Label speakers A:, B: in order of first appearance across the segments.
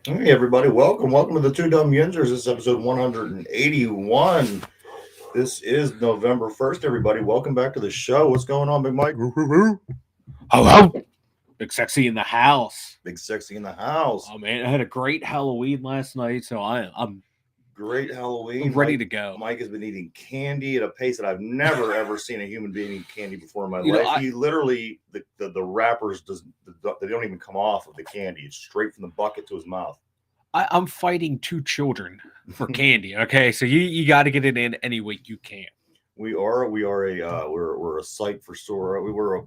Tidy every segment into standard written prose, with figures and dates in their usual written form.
A: Hey everybody, welcome to the two Dum Yinzers. This is episode 181. This is November 1st, everybody. Welcome back to the show. What's going on, Big Mike?
B: Hello, Big Sexy in the house.
A: Big Sexy in the house.
B: Oh man, I had a great Halloween last night, so I'm
A: Great Halloween.
B: ready
A: Mike
B: to go.
A: Mike has been eating candy at a pace that I've never ever seen a human being eat candy before in my
B: You know,
A: life.
B: I
A: He literally the wrappers they don't even come off of the candy. It's straight from the bucket to his mouth.
B: I'm fighting two children for candy. Okay, so you got to get it in any way you can.
A: We're a sight for sore. We were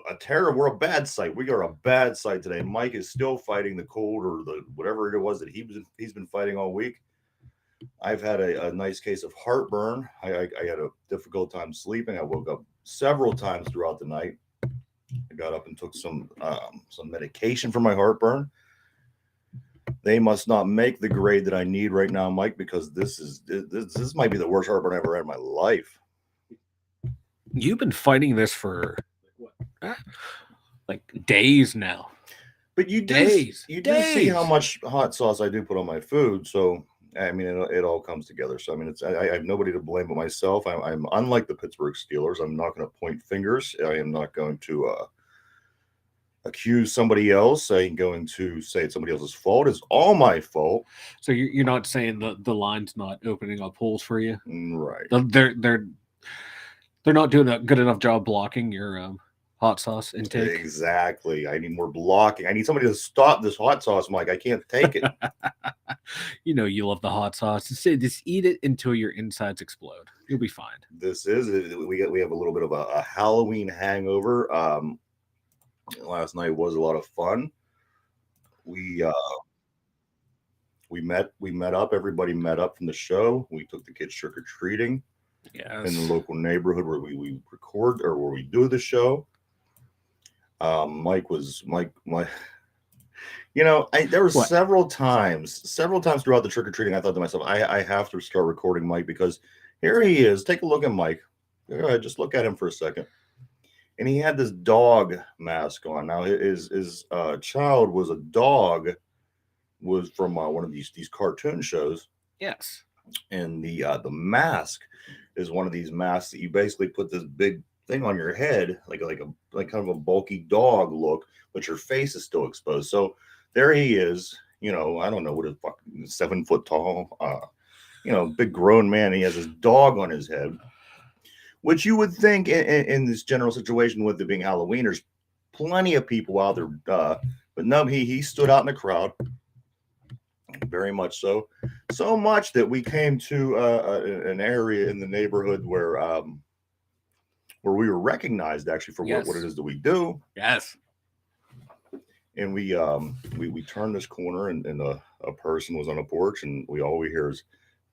A: a terror. We're a bad sight. We are a bad sight today. Mike is still fighting the cold or the whatever it was that he's been fighting all week. I've had a nice case of heartburn. I had a difficult time sleeping. I woke up several times throughout the night. I got up and took some medication for my heartburn. They must not make the grade that I need right now, Mike, because this might be the worst heartburn I've ever had in my life.
B: You've been fighting this for what, like days now.
A: But you do see how
B: Days.
A: much hot sauce I do put on my food, so I mean it all comes together. So I mean I have nobody to blame but myself. I'm unlike the Pittsburgh Steelers. I'm not going to point fingers. I am not going to accuse somebody else. I'm going to say it's somebody else's fault. It's all my fault.
B: So you're not saying the line's not opening up holes for you.
A: Right.
B: They're not doing a good enough job blocking your hot sauce intake.
A: Exactly. I need more blocking. I need somebody to stop this hot sauce, Mike. I can't take it.
B: You know you love the hot sauce. Just eat it until your insides explode. You'll be fine.
A: This is we have a little bit of a Halloween hangover. Last night was a lot of fun. We we met up. Everybody met up from the show. We took the kids trick or treating in the
B: Yes.
A: local neighborhood where we record or where we do the show. Mike was Mike. There were
B: What?
A: several times throughout the trick or treating. I thought to myself, I have to start recording Mike because here he is. Take a look at Mike. Go ahead, just look at him for a second. And he had this dog mask on. Now his child was a dog, was from one of these cartoon shows,
B: Yes.
A: and the mask is one of these masks that you basically put this big thing on your head, like kind of a bulky dog look, but your face is still exposed. So there he is. I don't know what a fucking 7 foot tall, big grown man. He has his dog on his head, which you would think in this general situation with it being Halloween, there's plenty of people out there. But no, he stood out in the crowd, very much so, so much that we came to an area in the neighborhood where we were recognized actually for what it
B: Yes.
A: is that we do.
B: Yes.
A: And we turned this corner and a person was on a porch and all we hear is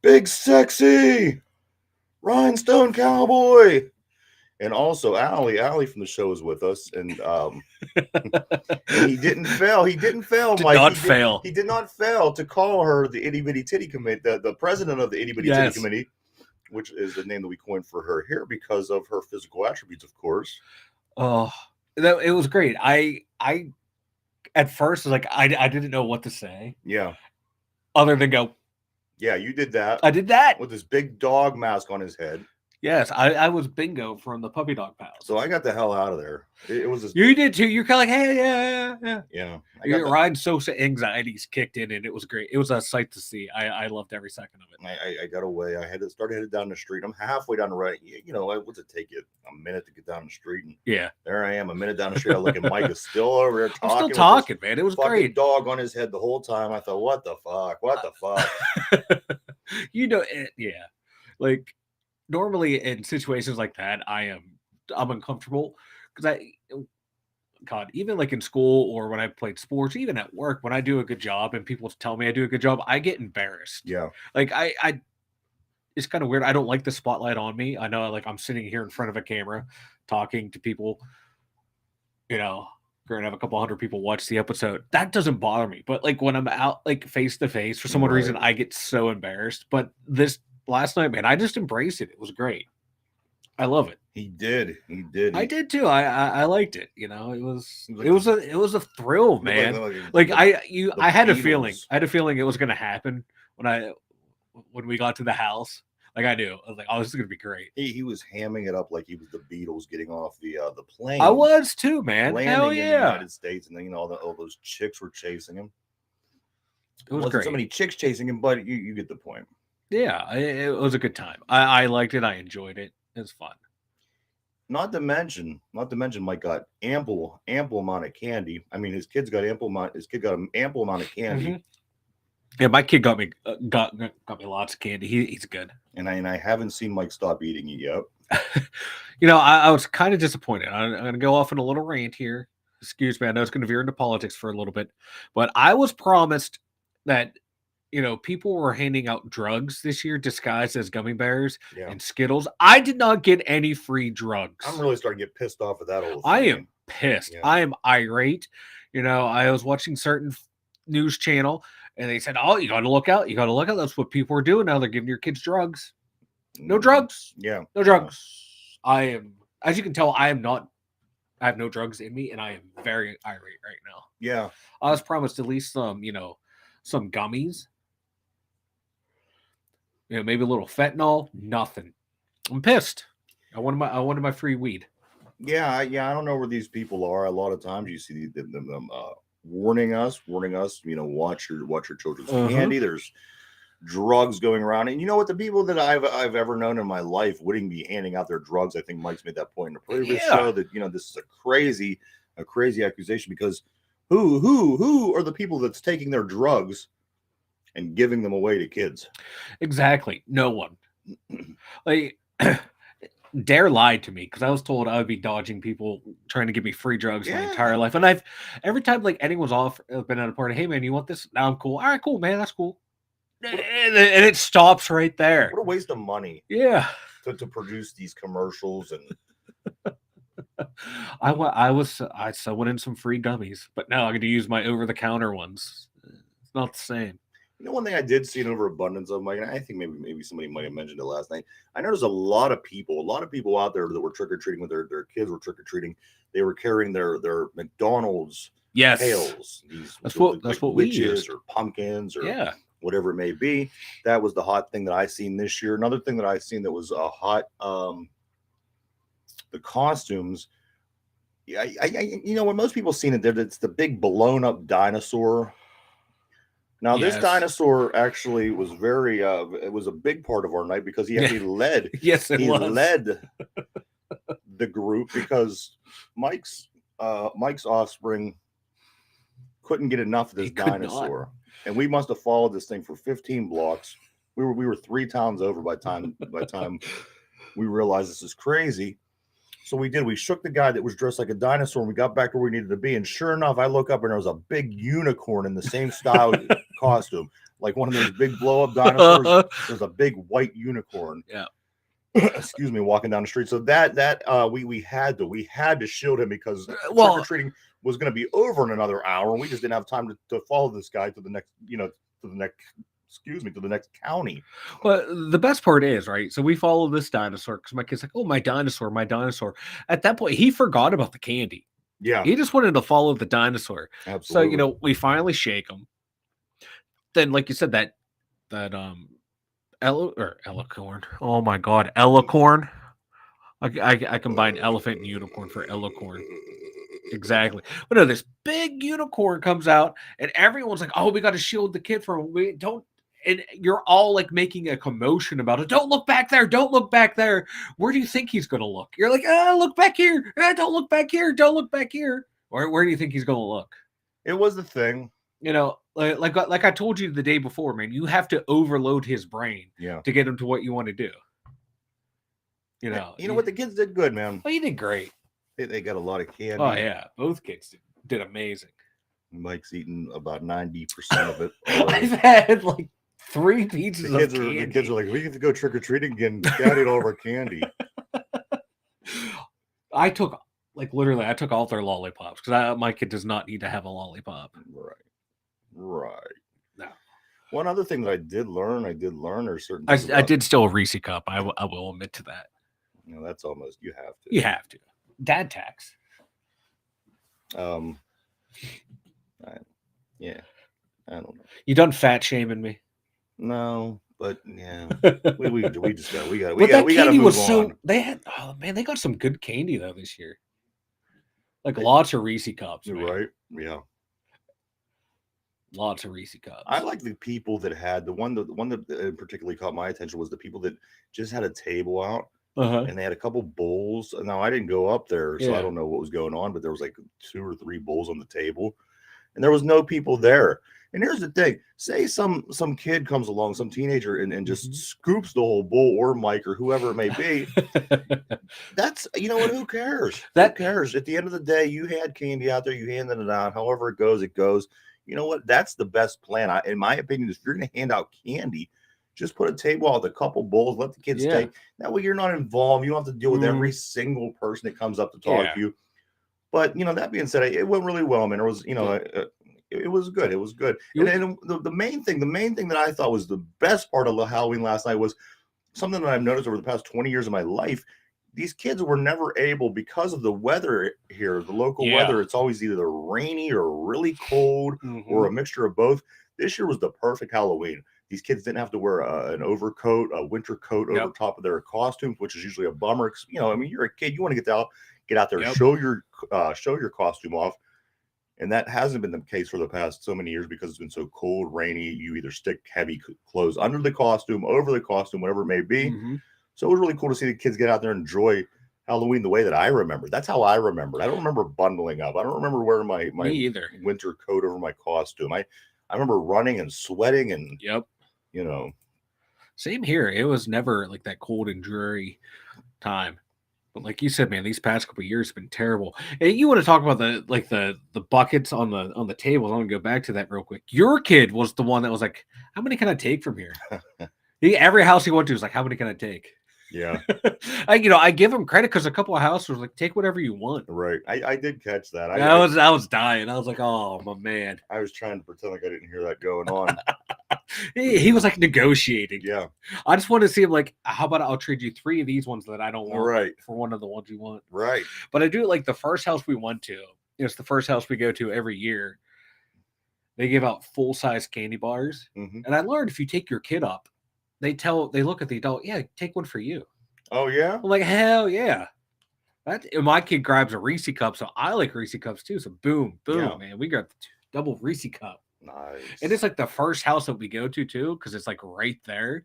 A: big sexy rhinestone cowboy. And also Allie from the show is with us, and he didn't fail. He didn't fail,
B: Did
A: Mike.
B: not fail.
A: He did not fail to call her the itty bitty titty committee, the president of the itty bitty titty
B: Yes.
A: committee, which is the name that we coined for her here because of her physical attributes, of course.
B: Oh, it was great. I at first was like I didn't know what to say
A: Yeah,
B: other than go.
A: yeah, you did that
B: I did that.
A: with this big dog mask on his head.
B: Yes, I was Bingo from the Puppy Dog Pals.
A: So I got the hell out of there. It was this.
B: You did too. You're kind of like, hey, yeah.
A: Yeah, I got
B: Your
A: the,
B: ride social anxieties kicked in, and it was great. It was a sight to see. I loved every second of it.
A: I got away. I had to start headed down the street. I'm halfway down the right. What's it take you a minute to get down the street? And
B: Yeah,
A: there I am, a minute down the street. I look at Mike is still over there
B: I'm
A: talking.
B: still
A: with
B: talking, man. It was
A: this fucking
B: great.
A: dog on his head the whole time. I thought, what the fuck? What the fuck?
B: Yeah. Like normally in situations like that, I'm uncomfortable because God, even like in school or when I played sports, even at work, when I do a good job and people tell me I do a good job, I get embarrassed.
A: Yeah.
B: Like it's kind of weird. I don't like the spotlight on me. I know, like I'm sitting here in front of a camera, talking to people. You know, we're gonna have a couple hundred people watch the episode. That doesn't bother me. But like when I'm out, like face to face, for some reason,
A: Right.
B: I get so embarrassed. But this last night, man, I just embraced it. It was great. I love it.
A: He did. He did.
B: I did too. I liked it. You know, it was
A: Like
B: it was a thrill,
A: like,
B: man.
A: like the
B: I had a feeling.
A: Beatles.
B: I had a feeling it was going to happen when we got to the house. Like I knew. I was like, oh, this is going to be great.
A: He was hamming it up like he was the Beatles getting off the plane.
B: I was too, man. Hell
A: Landing in the
B: yeah.
A: United States, and then all those chicks were chasing him.
B: It was
A: Wasn't
B: great.
A: so many chicks chasing him, but you get the point.
B: Yeah, it was a good time. I liked it. I enjoyed it. It was fun.
A: Not to mention, Mike got ample amount of candy. I mean, his kid got an ample amount of candy.
B: Mm-hmm. Yeah, my kid got me lots of candy. He's good.
A: And I haven't seen Mike stop eating it yet.
B: You know, I was kind of disappointed. I'm going to go off on a little rant here. Excuse me. I know it's going to veer into politics for a little bit, but I was promised that, you know, people were handing out drugs this year disguised as gummy bears and Skittles. I did not get any free drugs.
A: I'm really starting to get pissed off at that whole thing.
B: I am pissed. Yeah. I am irate. You know, I was watching certain news channel and they said, oh, you got to look out. You got to look out. That's what people are doing now. They're giving your kids drugs. No drugs.
A: Yeah.
B: No drugs. I am, as you can tell, I have no drugs in me and I am very irate right now.
A: Yeah.
B: I was promised at least some, you know, some gummies. You know, maybe a little fentanyl. Nothing. I'm pissed. I wanted my free weed.
A: Yeah. I don't know where these people are. A lot of times you see them warning us. You know, watch your children's candy. There's drugs going around, and you know what? The people that I've ever known in my life wouldn't be handing out their drugs. I think Mike's made that point in the previous show that, you know, this is a crazy accusation, because who are the people that's taking their drugs and giving them away to kids?
B: Exactly. No one. Like, Dare lied to me because I was told I would be dodging people trying to give me free drugs my entire life. And every time like anyone's been at a party, hey man, you want this? Now I'm cool. All right, cool, man, that's cool. And it stops right there.
A: What a waste of money.
B: Yeah.
A: To produce these commercials. And
B: I still went in some free gummies, but now I'm going to use my over-the-counter ones. It's not the same.
A: You know, one thing I did see an overabundance of, Mike, and I think maybe somebody might have mentioned it last night. I noticed a lot of people out there that were trick-or-treating with their kids were trick-or-treating. They were carrying their McDonald's pails.
B: That's what we used.
A: Or pumpkins or whatever it may be. That was the hot thing that I seen this year. Another thing that I seen that was hot, the costumes. I you know, when most people seen it, it's the big blown up dinosaur. Now, this dinosaur actually was very, it was a big part of our night because he actually led. He led the group because Mike's offspring couldn't get enough of this dinosaur. And we must have followed this thing for 15 blocks. We were 3 towns over by time we realized this is crazy. So we did. We shook the guy that was dressed like a dinosaur, and we got back to where we needed to be. And sure enough, I look up and there was a big unicorn in the same style costume, like one of those big blow-up dinosaurs. There's a big white unicorn.
B: Yeah.
A: Excuse me, walking down the street. So we had to shield him because trick-or-treating was going to be over in another hour, and we just didn't have time to follow this guy to the next, to the next county.
B: Well, the best part is, right? So we follow this dinosaur because my kid's like, oh, my dinosaur. At that point, he forgot about the candy.
A: Yeah.
B: He just wanted to follow the dinosaur.
A: Absolutely.
B: So, we finally shake him. Then, like you said, that Ellicorn. Oh my God, Ellicorn. I combined elephant and unicorn for Ellicorn. Exactly. But no, this big unicorn comes out, and everyone's like, "Oh, we got to shield the kid from. We don't." And you're all like making a commotion about it. Don't look back there. Don't look back there. Where do you think he's going to look? You're like, look back here. Don't look back here. Don't look back here. Where do you think he's going to look?
A: It was the thing.
B: Like I told you the day before, man, you have to overload his brain to get him to what you want to do. You know
A: what? The kids did good, man.
B: Oh, you did great.
A: They got a lot of candy.
B: Oh, yeah. Both kids did amazing.
A: Mike's eaten about 90% of it.
B: I've had like 3 pieces of candy.
A: The kids are like, we get to go trick-or-treating again. Dad ate all of our candy.
B: I took all their lollipops because my kid does not need to have a lollipop.
A: Right.
B: No.
A: One other thing that I did learn are certain.
B: I did steal a Reese cup. I will admit to that.
A: That's almost you have to.
B: You have to. Dad tax.
A: Um, yeah, I don't know.
B: You done fat shaming me?
A: No, but yeah, we just got we
B: But that
A: got to
B: candy
A: move
B: was
A: on.
B: so. They had. Oh man, they got some good candy though this year. Like lots of Reese cups.
A: You're
B: Man.
A: right. Yeah.
B: Lots of Reese cups.
A: I like the people that had the one that particularly caught my attention was the people that just had a table out and they had a couple bowls. Now I didn't go up there, so I don't know what was going on, but there was like 2 or 3 bowls on the table, and there was no people there. And here's the thing: say some kid comes along, some teenager, and just scoops the whole bowl, or Mike, or whoever it may be. That's what? Who cares? Who cares? At the end of the day, you had candy out there, you handed it out. However it goes, it goes. You know what? That's the best plan. In my opinion, is if you're going to hand out candy, just put a table out with a couple bowls, let the kids take. That way you're not involved. You don't have to deal with every single person that comes up to talk to you. But, that being said, it went really well, man. It was, it was good. It was good. And the main thing that I thought was the best part of Halloween last night was something that I've noticed over the past 20 years of my life. These kids were never able, because of the weather here, the local weather, it's always either rainy or really cold or a mixture of both. This year was the perfect Halloween. These kids didn't have to wear an overcoat, a winter coat over top of their costumes, which is usually a bummer. You're a kid, you want to get out there, show your costume off. And that hasn't been the case for the past so many years because it's been so cold, rainy. You either stick heavy clothes under the costume, over the costume, whatever it may be. So it was really cool to see the kids get out there and enjoy Halloween the way that I remember. That's how I remember. I don't remember bundling up. I don't remember wearing my winter coat over my costume. I remember running and sweating and
B: Same here. It was never like that cold and dreary time. But like you said, man, these past couple of years have been terrible. And you want to talk about the buckets on the tables? I'm gonna go back to that real quick. Your kid was the one that was like, "How many can I take from here?" Every house he went to was like, "How many can I take?"
A: Yeah.
B: I give him credit because a couple of houses were like, "Take whatever you want."
A: Right. I did catch that.
B: I was dying. I was like, "Oh my man!"
A: I was trying to pretend like I didn't hear that going on.
B: He was like negotiating.
A: Yeah.
B: I just wanted to see him like, how about I'll trade you 3 of these ones that I don't want for one of the ones you want.
A: Right.
B: But I do like the first house we went to. It's the first house we go to every year. They give out full-size candy bars. And I learned if you take your kid up, they look at the adult, yeah, take one for you.
A: Oh yeah?
B: I'm like, hell yeah. My kid grabs a Reese cup, so I like Reese cups too. So boom, man. We got double Reese cup.
A: Nice.
B: And it's like the first house that we go to too, because it's like right there.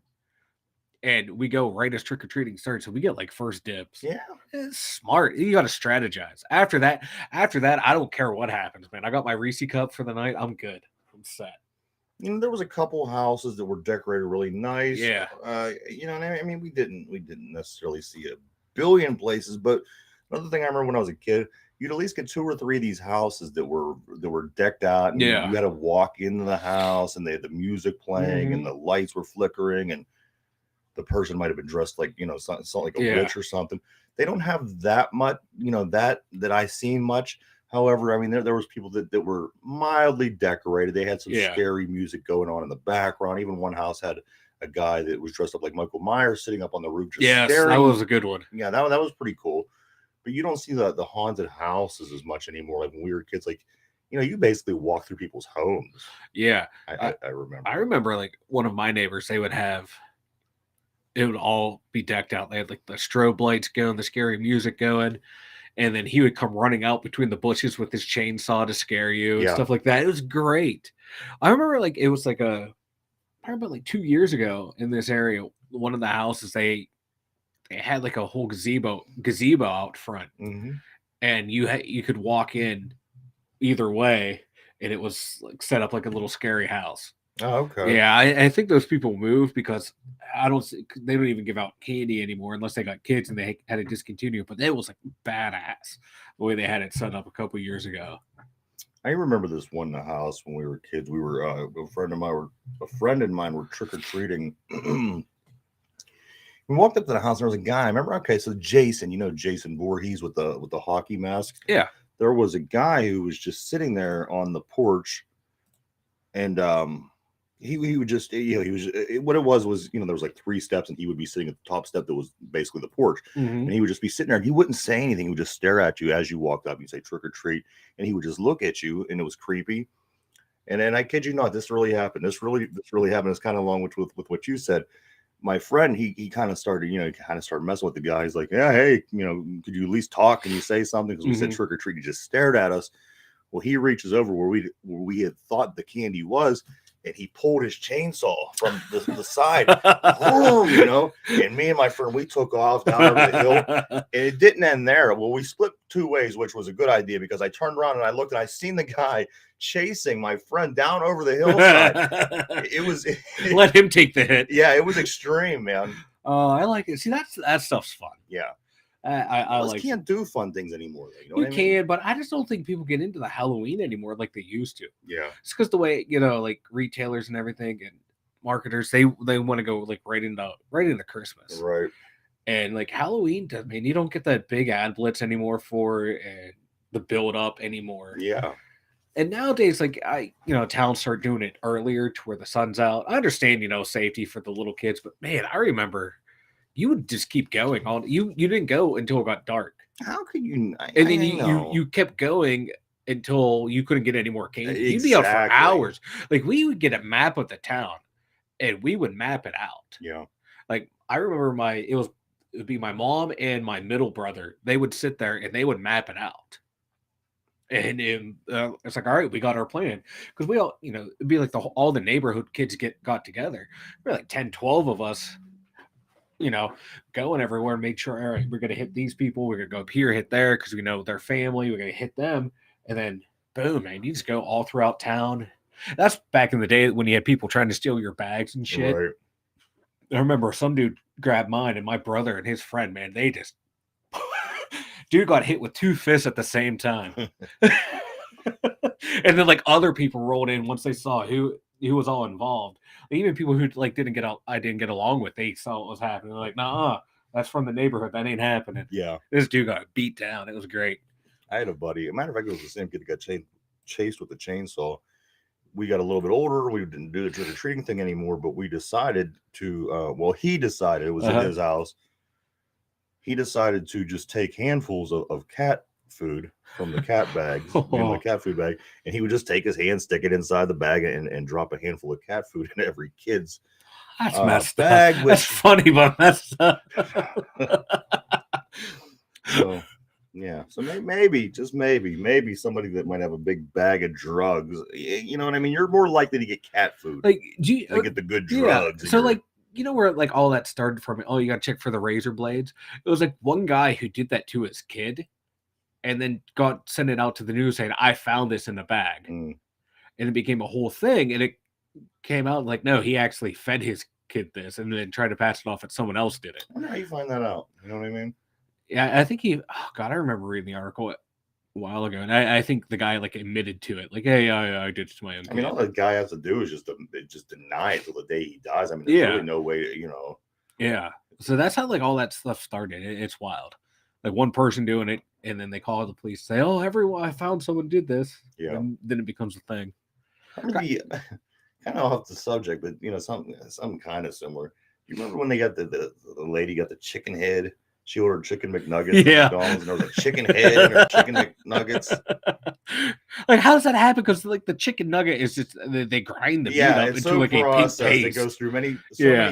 B: And we go right as trick-or-treating starts. So we get like first dibs.
A: Yeah.
B: It's smart. You got to strategize. After that, I don't care what happens, man. I got my Reese cup for the night. I'm good. I'm set.
A: There was a couple houses that were decorated really nice.
B: Yeah.
A: We didn't necessarily see a billion places, but another thing I remember when I was a kid, you'd at least get 2 or 3 of these houses that were decked out. And you had to walk into the house, and they had the music playing, and the lights were flickering, and the person might have been dressed like something like a witch or something. They don't have that much, that I seen much. However, there was people that were mildly decorated. They had some scary music going on in the background. Even one house had a guy that was dressed up like Michael Myers sitting up on the roof just staring.
B: That was a good one.
A: Yeah, that was pretty cool. But you don't see the haunted houses as much anymore. Like when we were kids, like, you basically walk through people's homes.
B: Yeah.
A: I remember.
B: I remember like one of my neighbors, it would all be decked out. They had like the strobe lights going, the scary music going. And then he would come running out between the bushes with his chainsaw to scare you and stuff like that. It was great. I remember like it was like I remember like 2 years ago in this area, one of the houses they had like a whole gazebo out front, and you could walk in either way, and it was like set up like a little scary house.
A: Oh, okay.
B: Yeah, I think those people moved because they don't even give out candy anymore unless they got kids and they had to discontinue. But it was like badass the way they had it set up a couple years ago.
A: I remember this one house when we were kids. We were a friend and mine were trick or treating. We walked up to the house and there was a guy. I remember. Okay, so Jason, Jason Voorhees with the hockey mask.
B: Yeah,
A: there was a guy who was just sitting there on the porch, and he would just, he was, what it was, there was like 3 steps, and he would be sitting at the top step that was basically the porch,
B: Mm-hmm.
A: and he would just be sitting there, and he wouldn't say anything. He would just stare at you as you walked up. You'd say trick or treat, and he would just look at you, and it was creepy. And then I kid you not, this really happened. This really happened. It's kind of along with what you said. My friend, he kind of started, messing with the guy. He's like, yeah, hey, could you at least talk? Can you say something? Because we said
B: Mm-hmm.
A: trick or treat. He just stared at us. Well, he reaches over where we had thought the candy was, and he pulled his chainsaw from the side, boom, and me and my friend, we took off down over the hill, and it didn't end there. Well, we split 2 ways, which was a good idea, because I turned around and I looked, and I seen the guy chasing my friend down over the hillside. It was
B: Let him take the hit.
A: yeah, it was extreme, man.
B: Oh, I like it. See, that stuff's fun.
A: Yeah.
B: I
A: Just
B: like.
A: can't do fun things anymore. Though,
B: You
A: what I
B: can,
A: mean?
B: but I just don't think people get into the Halloween anymore like they used to.
A: Yeah.
B: It's because the way like retailers and everything and marketers they want to go like right into Christmas,
A: Right.
B: and like Halloween. I mean, you don't get that big ad blitz anymore for and the build up anymore.
A: Yeah.
B: And nowadays, like towns start doing it earlier to where the sun's out. I understand, safety for the little kids, but man, I remember you would just keep going on. You didn't go until it got dark.
A: How could you?
B: And then
A: I
B: you
A: know.
B: you kept going until you couldn't get any more candy. You'd be out for
A: Exactly.
B: hours. Like we would get a map of the town, and we would map it out.
A: Yeah.
B: Like I remember it would be my mom and my middle brother. They would sit there and they would map it out. And it's like, all right, we got our plan, because we all, it'd be like all the neighborhood kids got together. We're like 10, 12 of us, going everywhere, make sure, all right, we're going to hit these people. We're going to go up here, hit there, because we know their family. We're going to hit them. And then, boom, man, you just go all throughout town. That's back in the day when you had people trying to steal your bags and shit.
A: Right.
B: I remember some dude grabbed mine, and my brother and his friend, man, they just, dude got hit with 2 fists at the same time. And then like other people rolled in once they saw who was all involved. Even people who like I didn't get along with, they saw what was happening. They're like, nah, that's from the neighborhood. That ain't happening.
A: Yeah.
B: This dude got beat down. It was great.
A: I had a buddy. As a matter of fact, it was the same kid that got chased with the chainsaw. We got a little bit older. We didn't do the trick or treating thing anymore, but we decided to. He decided, it was in his house. He decided to just take handfuls of cat food from the cat bags, the cat food bag, and he would just take his hand, stick it inside the bag, and drop a handful of cat food in every kid's
B: That's messed
A: bag.
B: Up. That's funny, but messed up.
A: So, yeah. So maybe, just maybe somebody that might have a big bag of drugs. You know what I mean? You're more likely to get cat food.
B: Like, do you
A: get the good drugs.
B: Yeah. So, like, where like all that started from? Oh, you got to check for the razor blades. It was like one guy who did that to his kid, and then sent it out to the news saying, "I found this in the bag," and it became a whole thing. And it came out like, no, he actually fed his kid this, and then tried to pass it off that someone else did it.
A: I wonder how you find that out. You know what I mean?
B: Yeah, I think oh God, I remember reading the article a while ago, and I think the guy like admitted to it, like, hey, I did it to my own kid.
A: I mean, all the guy has to do is just deny it till the day he dies. I mean, there's really no way to,
B: Yeah. So that's how like all that stuff started. It's wild. Like one person doing it, and then they call the police, say, "Oh, everyone, I found someone did this."
A: Yeah.
B: And then it becomes a thing.
A: Kind of off the subject, but something kind of similar. You remember when they got the lady got the chicken head? She ordered chicken McNuggets at McDonald's, and there was a chicken head in her chicken McNuggets.
B: Like, how does that happen? Because like the chicken nugget is just they grind the meat up into like a pink paste.
A: It goes through many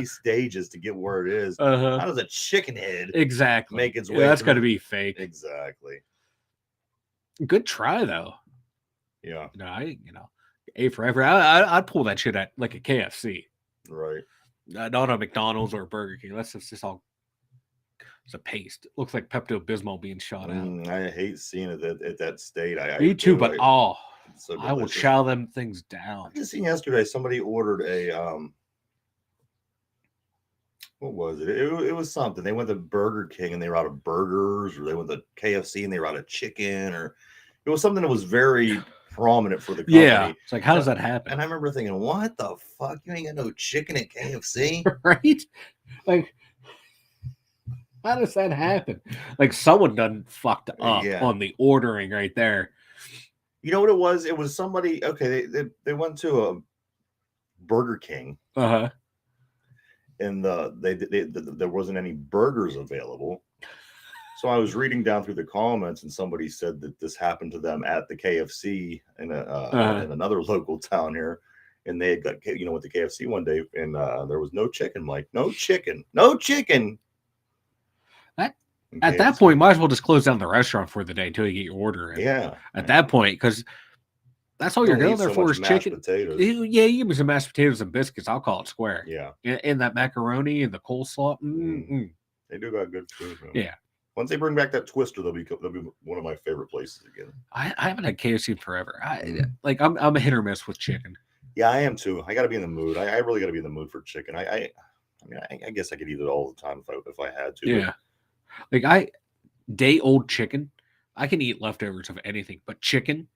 A: stages to get where it is. How does a chicken head make its way?
B: That's got to be fake.
A: Exactly.
B: Good try though.
A: Yeah.
B: Forever. I'd pull that shit at like a KFC.
A: Right.
B: Not a McDonald's or a Burger King. That's just all. It's a paste. It looks like Pepto-Bismol being shot out.
A: I hate seeing it at that state.
B: Me too, but
A: so
B: I will chow them things down.
A: I just seen yesterday somebody ordered a what was it? It was something. They went to Burger King and they were out of burgers, or they went to KFC and they were out of chicken, or it was something that was very prominent for the company.
B: Yeah, it's like, how does that happen?
A: And I remember thinking, what the fuck? You ain't got no chicken at KFC,
B: right? Like, how does that happen? Like, someone done fucked up on the ordering right there.
A: You know what it was? It was somebody. Okay, they went to a Burger King,
B: Uh-huh.
A: and there wasn't any burgers available. So I was reading down through the comments, and somebody said that this happened to them at the KFC in another local town here, and they had got went to KFC one day, and there was no chicken. Like, no chicken.
B: At that point, might as well just close down the restaurant for the day until you get your order in.
A: Yeah.
B: At that point, because that's all you're going there for is chicken.
A: Potatoes.
B: Yeah, you give me some mashed potatoes and biscuits. I'll call it square.
A: Yeah.
B: And that macaroni and the coleslaw.
A: They do got good food. Man.
B: Yeah.
A: Once they bring back that Twister, they'll be one of my favorite places again.
B: I haven't had KFC in forever. I'm a hit or miss with chicken.
A: Yeah, I am too. I got to be in the mood. I really got to be in the mood for chicken. I guess I could eat it all the time if I had to.
B: Yeah. Like day-old chicken, I can eat leftovers of anything, but chicken,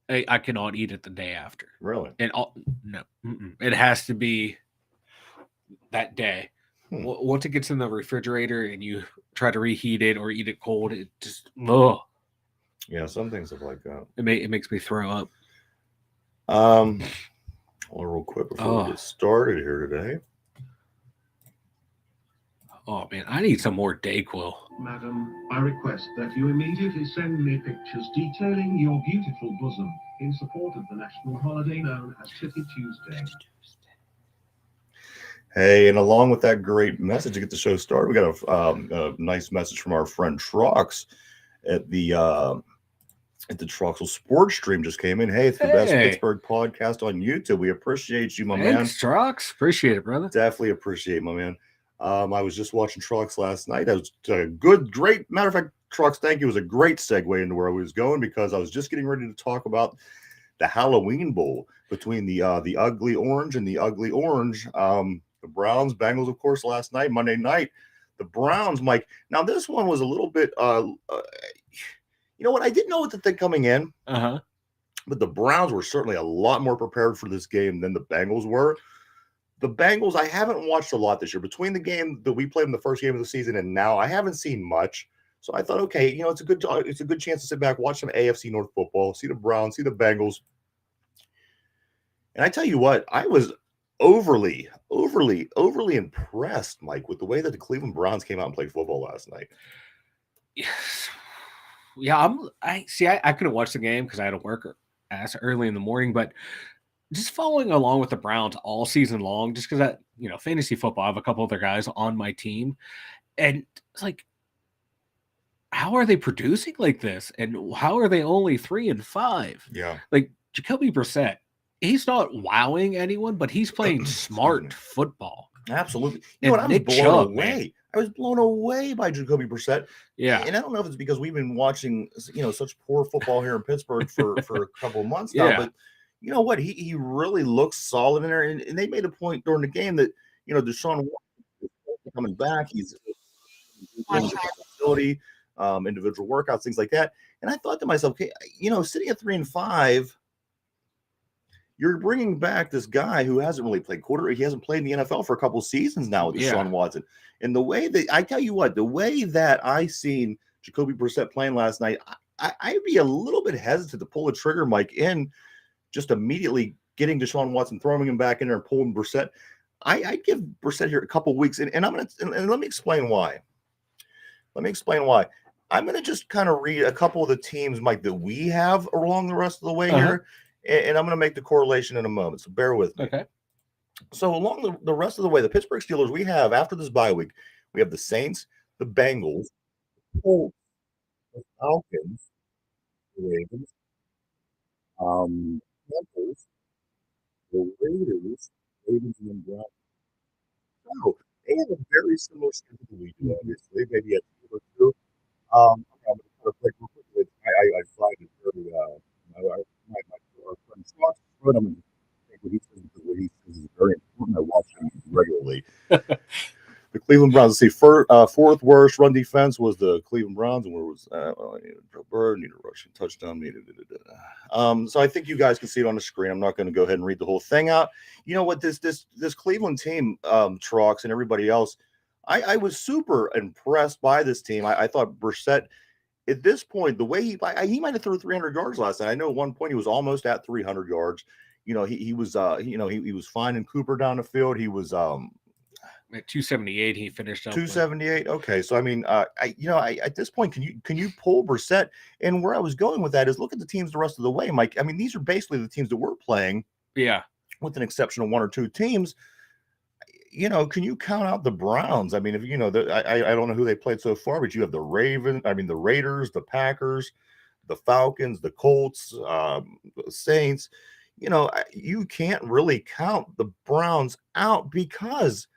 B: I cannot eat it the day after.
A: Really?
B: And no, it has to be that day. Once it gets in the refrigerator and you try to reheat it or eat it cold, it just
A: Yeah, some things are like that.
B: It makes me throw up.
A: Well, real quick before we get started here today.
B: Oh man, I need some more Dayquil.
C: Madam, I request that you immediately send me pictures detailing your beautiful bosom in support of the national holiday known as Titty Tuesday.
A: Hey, and along with that great message to get the show started, we got a nice message from our friend Trox at the Troxel Sports Stream just came in. Hey, it's the best Pittsburgh podcast on YouTube. We appreciate you, my man.
B: Thanks, Trox. Appreciate it, brother.
A: Definitely appreciate it, my man. I was just watching Trox last night. That was great. Matter of fact, Trox, thank you. It was a great segue into where I was going because I was just getting ready to talk about the Halloween Bowl between the Ugly Orange and the Ugly Orange. The Browns, Bengals, of course, last night, Monday night. The Browns, Mike. Now, this one was a little bit, you know what? I didn't know what to think coming in.
B: Uh-huh.
A: But the Browns were certainly a lot more prepared for this game than the Bengals were. The Bengals, I haven't watched a lot this year. Between the game that we played in the first game of the season and now, I haven't seen much. So I thought, okay, it's a good chance to sit back, watch some AFC North football, see the Browns, see the Bengals. And I tell you what, I was overly impressed, Mike, with the way that the Cleveland Browns came out and played football last night.
B: Yes. Yeah, I couldn't watch the game because I had to work early in the morning, but just following along with the Browns all season long, just because fantasy football, I have a couple other guys on my team, and it's like, how are they producing like this? And how are they only 3-5?
A: Yeah.
B: Like Jacoby Brissett, he's not wowing anyone, but he's playing smart football.
A: Absolutely. You know what? I was blown away. Man. I was blown away by Jacoby Brissett.
B: Yeah.
A: And I don't know if it's because we've been watching, such poor football here in Pittsburgh for a couple of months now, but you know what? He really looks solid in there. And they made a point during the game that, Deshaun Watson is coming back. He's in the facility, individual workouts, things like that. And I thought to myself, okay, sitting at 3-5, you're bringing back this guy who hasn't really played quarter. He hasn't played in the NFL for a couple of seasons now with Deshaun Watson. And the way that I seen Jacoby Brissett playing last night, I'd be a little bit hesitant to pull the trigger, Mike, in just immediately getting Deshaun Watson, throwing him back in there and pulling Brissett. I'd give Brissett here a couple of weeks, and let me explain why. I'm going to just kind of read a couple of the teams, Mike, that we have along the rest of the way here, and I'm going to make the correlation in a moment, so bear with me.
B: Okay.
A: So along the rest of the way, the Pittsburgh Steelers, we have, after this bye week, we have the Saints, the Bengals, the Colts, the Falcons, the Ravens, Panthers, the Raiders, and then Browns. So they have a very similar schedule to we do, obviously. Maybe a team or two. I'm going to put a quick real quick. I find it very, our friend Scott, I'm going to take what he says is very important. I watch him regularly. The Cleveland Browns, let's see, fourth worst run defense was the Cleveland Browns, and where was I needed Joe Burrow, needed a rushing touchdown, so I think you guys can see it on the screen. I'm not going to go ahead and read the whole thing out. You know what, this Cleveland team, Trox and everybody else, I was super impressed by this team. I thought Brissett, at this point, the way he might have threw 300 yards last night. I know at one point he was almost at 300 yards. he was he was finding Cooper down the field. He was
B: At 278, he finished up.
A: 278. Okay, so I mean, at this point, can you pull Brissett? And where I was going with that is look at the teams the rest of the way, Mike. I mean, these are basically the teams that we're playing.
B: Yeah,
A: with an exception of one or two teams. Can you count out the Browns? I mean, if I don't know who they played so far, but you have the the Raiders, the Packers, the Falcons, the Colts, the Saints. You can't really count the Browns out because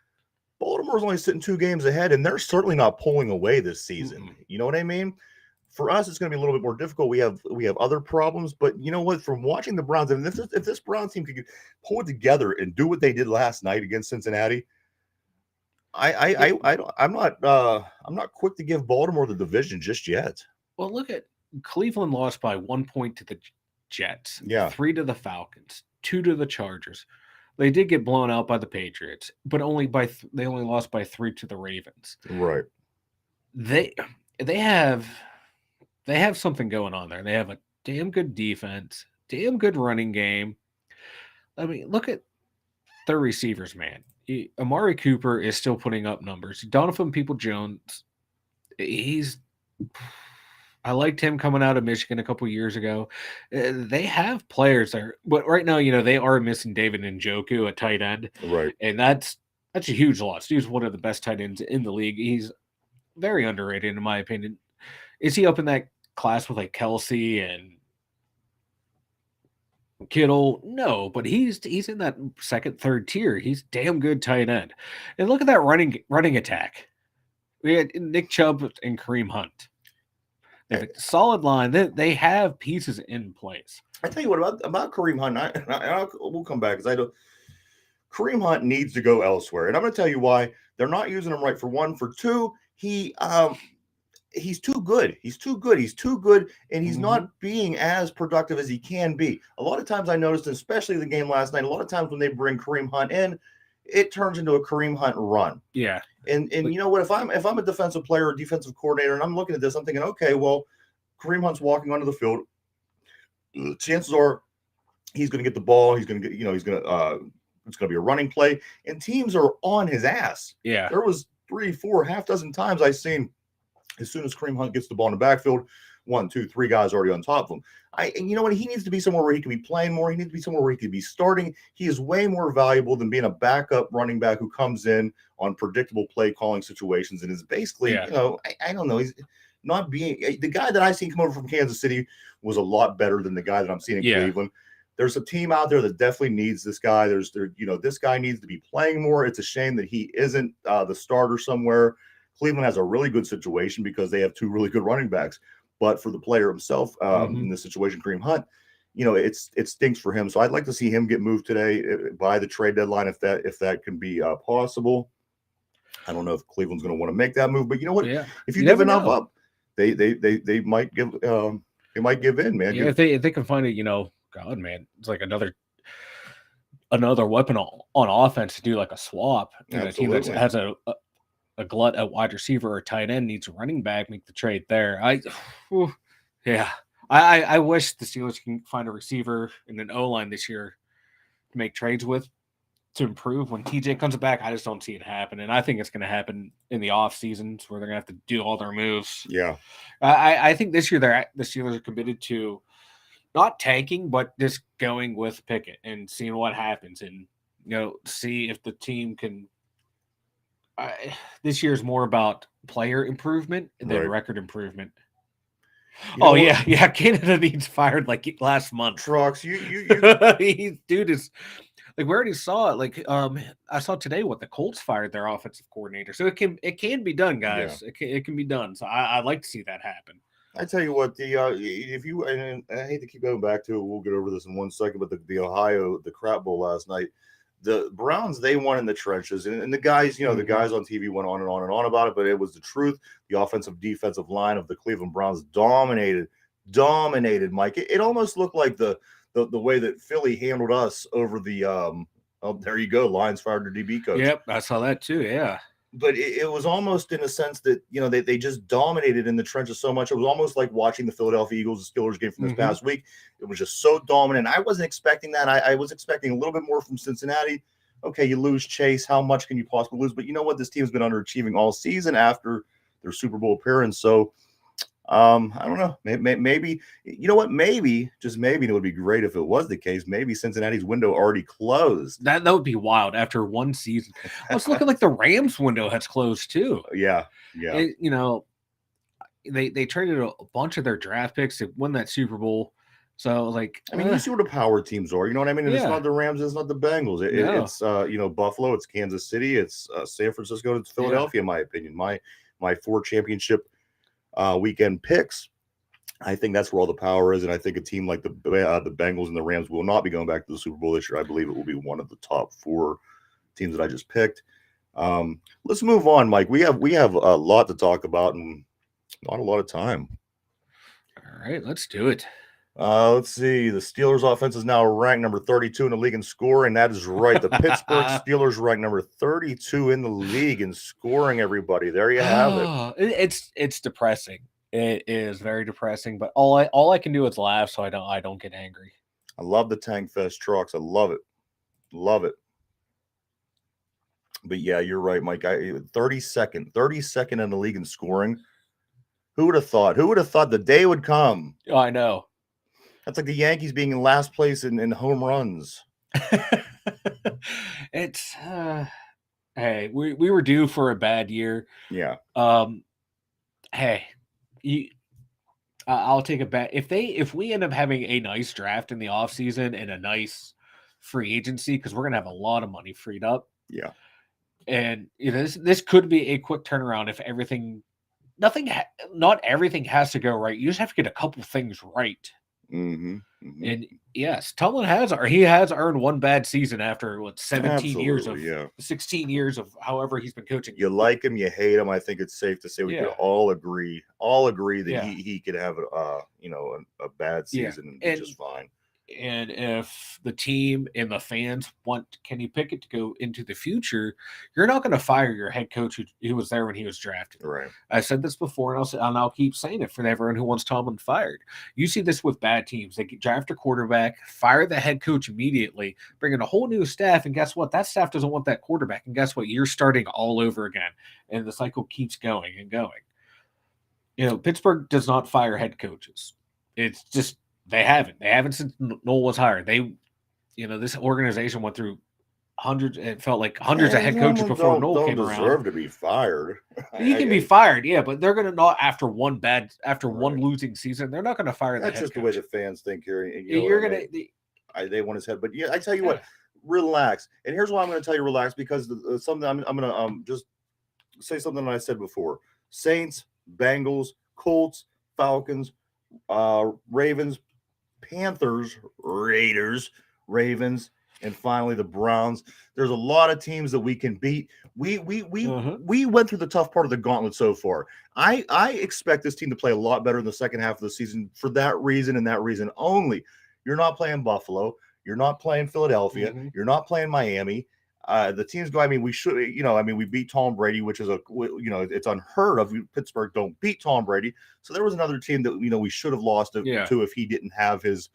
A: Baltimore's only sitting 2 games ahead, and they're certainly not pulling away this season.
B: Mm-mm.
A: You know what I mean? For us, it's going to be a little bit more difficult. We have other problems, but you know what? From watching the Browns, and if this Browns team could pull it together and do what they did last night against Cincinnati, I'm not quick to give Baltimore the division just yet.
B: Well, look at Cleveland lost by 1 point to the Jets.
A: Yeah.
B: 3 to the Falcons. 2 to the Chargers. They did get blown out by the Patriots, but they only lost by 3 to the Ravens.
A: Right.
B: They have something going on there. They have a damn good defense, damn good running game. I mean, look at their receivers, man. Amari Cooper is still putting up numbers. Donovan People-Jones, I liked him coming out of Michigan a couple years ago. They have players there, but right now, they are missing David Njoku at tight end,
A: Right.
B: and that's a huge loss. He's one of the best tight ends in the league. He's very underrated, in my opinion. Is he up in that class with like Kelsey and Kittle? No, but he's in that second, third tier. He's damn good tight end. And look at that running attack. We had Nick Chubb and Kareem Hunt. They have a solid line. They have pieces in place.
A: I tell you what about Kareem Hunt. We'll come back because Kareem Hunt needs to go elsewhere, and I'm going to tell you why. They're not using him right. For one, for two, he's too good. He's too good, and he's not being as productive as he can be. A lot of times I noticed, especially the game last night, a lot of times when they bring Kareem Hunt in, it turns into a Kareem Hunt run.
B: Yeah.
A: And you know what? If I'm a defensive player or defensive coordinator and I'm looking at this, I'm thinking, okay, well, Kareem Hunt's walking onto the field. Chances are he's going to get the ball. He's going to get, it's going to be a running play, and teams are on his ass.
B: Yeah.
A: There was 3, 4, half dozen times I've seen as soon as Kareem Hunt gets the ball in the backfield, 1, 2, 3 guys already on top of him. And you know what? He needs to be somewhere where he can be playing more. He needs to be somewhere where he can be starting. He is way more valuable than being a backup running back who comes in on predictable play calling situations and is basically, I don't know. He's not being the guy that I seen come over from Kansas City was a lot better than the guy that I'm seeing in Cleveland. There's a team out there that definitely needs this guy. This guy needs to be playing more. It's a shame that he isn't the starter somewhere. Cleveland has a really good situation because they have 2 really good running backs. But for the player himself, in this situation, Kareem Hunt, it stinks for him. So I'd like to see him get moved today by the trade deadline if that can be possible. I don't know if Cleveland's going to want to make that move, but you know what? Yeah. If you give enough up, they might give in, man.
B: Yeah, if they can find it, God, man, it's like another weapon on offense to do like a swap. A team that has a glut at wide receiver or tight end needs a running back, make the trade there. I wish the Steelers can find a receiver and an O-line this year to make trades with to improve. When TJ comes back, I just don't see it happen. And I think it's going to happen in the off seasons where they're going to have to do all their moves.
A: Yeah.
B: I think this year the Steelers are committed to not tanking, but just going with Pickett and seeing what happens and, see if the team can. This year is more about player improvement than record improvement. Yeah. Canada needs fired like last month.
A: Trucks, you
B: dude is like we already saw it. Like I saw today what the Colts fired their offensive coordinator. So it can be done, guys. Yeah. It can be done. So I'd like to see that happen.
A: I tell you what, if you and I hate to keep going back to it, we'll get over this in 1 second. But the Crap Bowl last night. The Browns, they won in the trenches, and the guys, the guys on TV went on and on and on about it, but it was the truth. The offensive defensive line of the Cleveland Browns dominated, Mike. It almost looked like the way that Philly handled us over the there you go, Lions fired their DB coach.
B: Yep, I saw that too. Yeah.
A: but it was almost in a sense that, they just dominated in the trenches so much. It was almost like watching the Philadelphia Eagles and Steelers game from this past week. It was just so dominant. I wasn't expecting that. I was expecting a little bit more from Cincinnati. Okay, you lose Chase. How much can you possibly lose? But you know what? This team's been underachieving all season after their Super Bowl appearance. So I don't know. Maybe, you know what? Maybe, just maybe, it would be great if it was the case. Maybe Cincinnati's window already closed.
B: That would be wild after one season. Well, it's looking like the Rams window has closed too.
A: Yeah.
B: They traded a bunch of their draft picks to win that Super Bowl. So, like,
A: I mean, you see what the power teams are. You know what I mean? And it's not the Rams, it's not the Bengals. It's Buffalo, it's Kansas City, it's San Francisco, it's Philadelphia. In my opinion, my 4 championship weekend picks, I think that's where all the power is. And I think a team like the Bengals and the Rams will not be going back to the Super Bowl this year. I believe it will be one of the top 4 teams that I just picked. Let's move on, Mike. We have a lot to talk about and not a lot of time.
B: All right, let's do it.
A: Let's see. The Steelers offense is now ranked number 32 in the league in scoring. That is right. The Pittsburgh Steelers ranked number 32 in the league in scoring, everybody. There you have it.
B: It's depressing. It is very depressing, but all I can do is laugh so I don't get angry.
A: I love the Tank Fest trucks. I love it. Love it. But yeah, you're right, Mike. 32nd in the league in scoring. Who would have thought? Who would have thought the day would come?
B: Oh, I know.
A: That's like the Yankees being in last place in home runs.
B: It's hey, we were due for a bad year.
A: Yeah.
B: Hey, I'll take a bet if we end up having a nice draft in the offseason and a nice free agency, because we're gonna have a lot of money freed up.
A: Yeah.
B: And this could be a quick turnaround if not everything has to go right. You just have to get a couple things right. And yes, Tomlin has earned one bad season after 17 years of 16 years of however he's been coaching.
A: You like him, you hate him. I think it's safe to say we could all agree that he could have a bad season and be just fine.
B: And if the team and the fans want Kenny Pickett to go into the future, you're not going to fire your head coach who was there when he was drafted.
A: Right.
B: I said this before, and I'll keep saying it for everyone who wants Tomlin fired. You see this with bad teams. They draft a quarterback, fire the head coach immediately, bring in a whole new staff, and guess what? That staff doesn't want that quarterback. And guess what? You're starting all over again. And the cycle keeps going and going. Pittsburgh does not fire head coaches. It's just They haven't since Noel was hired. This organization went through hundreds. It felt like hundreds of head coaches before Noel came around.
A: Deserve to be fired.
B: He can be fired, yeah, but they're gonna not after one losing season. They're not gonna fire that.
A: That's just the way the fans think here. They want his head, but I tell you what, relax. And here's why I'm going to tell you relax, because something I'm going to just say something that I said before: Saints, Bengals, Colts, Falcons, Ravens, Panthers, Raiders, Ravens, and finally the Browns. There's a lot of teams that we can beat. We went through the tough part of the gauntlet so far. I expect this team to play a lot better in the second half of the season for that reason and that reason only. You're not playing Buffalo. You're not playing Philadelphia. You're not playing Miami. The teams go, we beat Tom Brady, which is it's unheard of. Pittsburgh don't beat Tom Brady. So there was another team that, we should have lost to if he didn't have his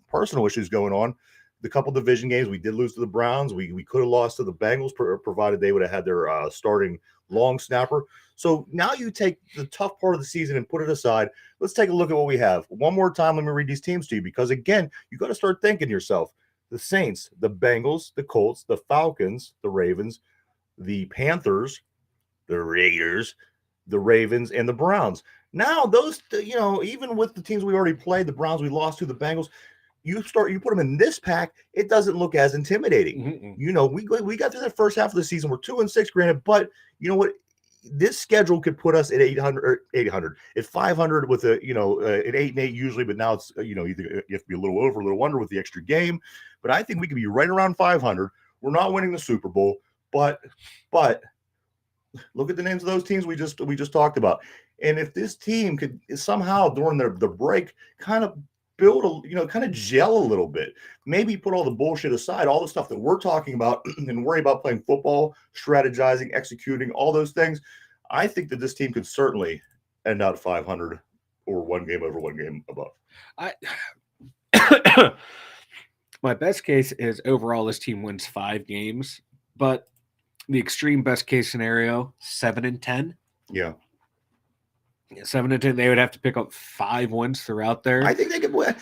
A: personal issues going on. The couple division games, we did lose to the Browns. We could have lost to the Bengals, provided they would have had their starting long snapper. So now you take the tough part of the season and put it aside. Let's take a look at what we have. One more time, let me read these teams to you, because, again, you got to start thinking to yourself. The Saints, the Bengals, the Colts, the Falcons, the Ravens, the Panthers, the Raiders, the Ravens, and the Browns. Now, those, even with the teams we already played, the Browns we lost to, the Bengals, you put them in this pack, it doesn't look as intimidating. We got through the first half of the season. We're 2-6, granted, but you know what? This schedule could put us at 800, at 500 with at 8-8 usually, but now it's either you have to be a little over, a little under with the extra game. But I think we could be right around 500. We're not winning the Super Bowl, but look at the names of those teams we just talked about. And if this team could somehow during the break kind of build kind of gel a little bit. Maybe put all the bullshit aside, all the stuff that we're talking about, and worry about playing football, strategizing, executing, all those things. I think that this team could certainly end out 500 or one game over, one game above.
B: My best case is overall this team wins 5 games, but the extreme best case scenario, 7-10.
A: Yeah.
B: 7-10. They would have to pick up 5 wins throughout there.
A: I think they could win.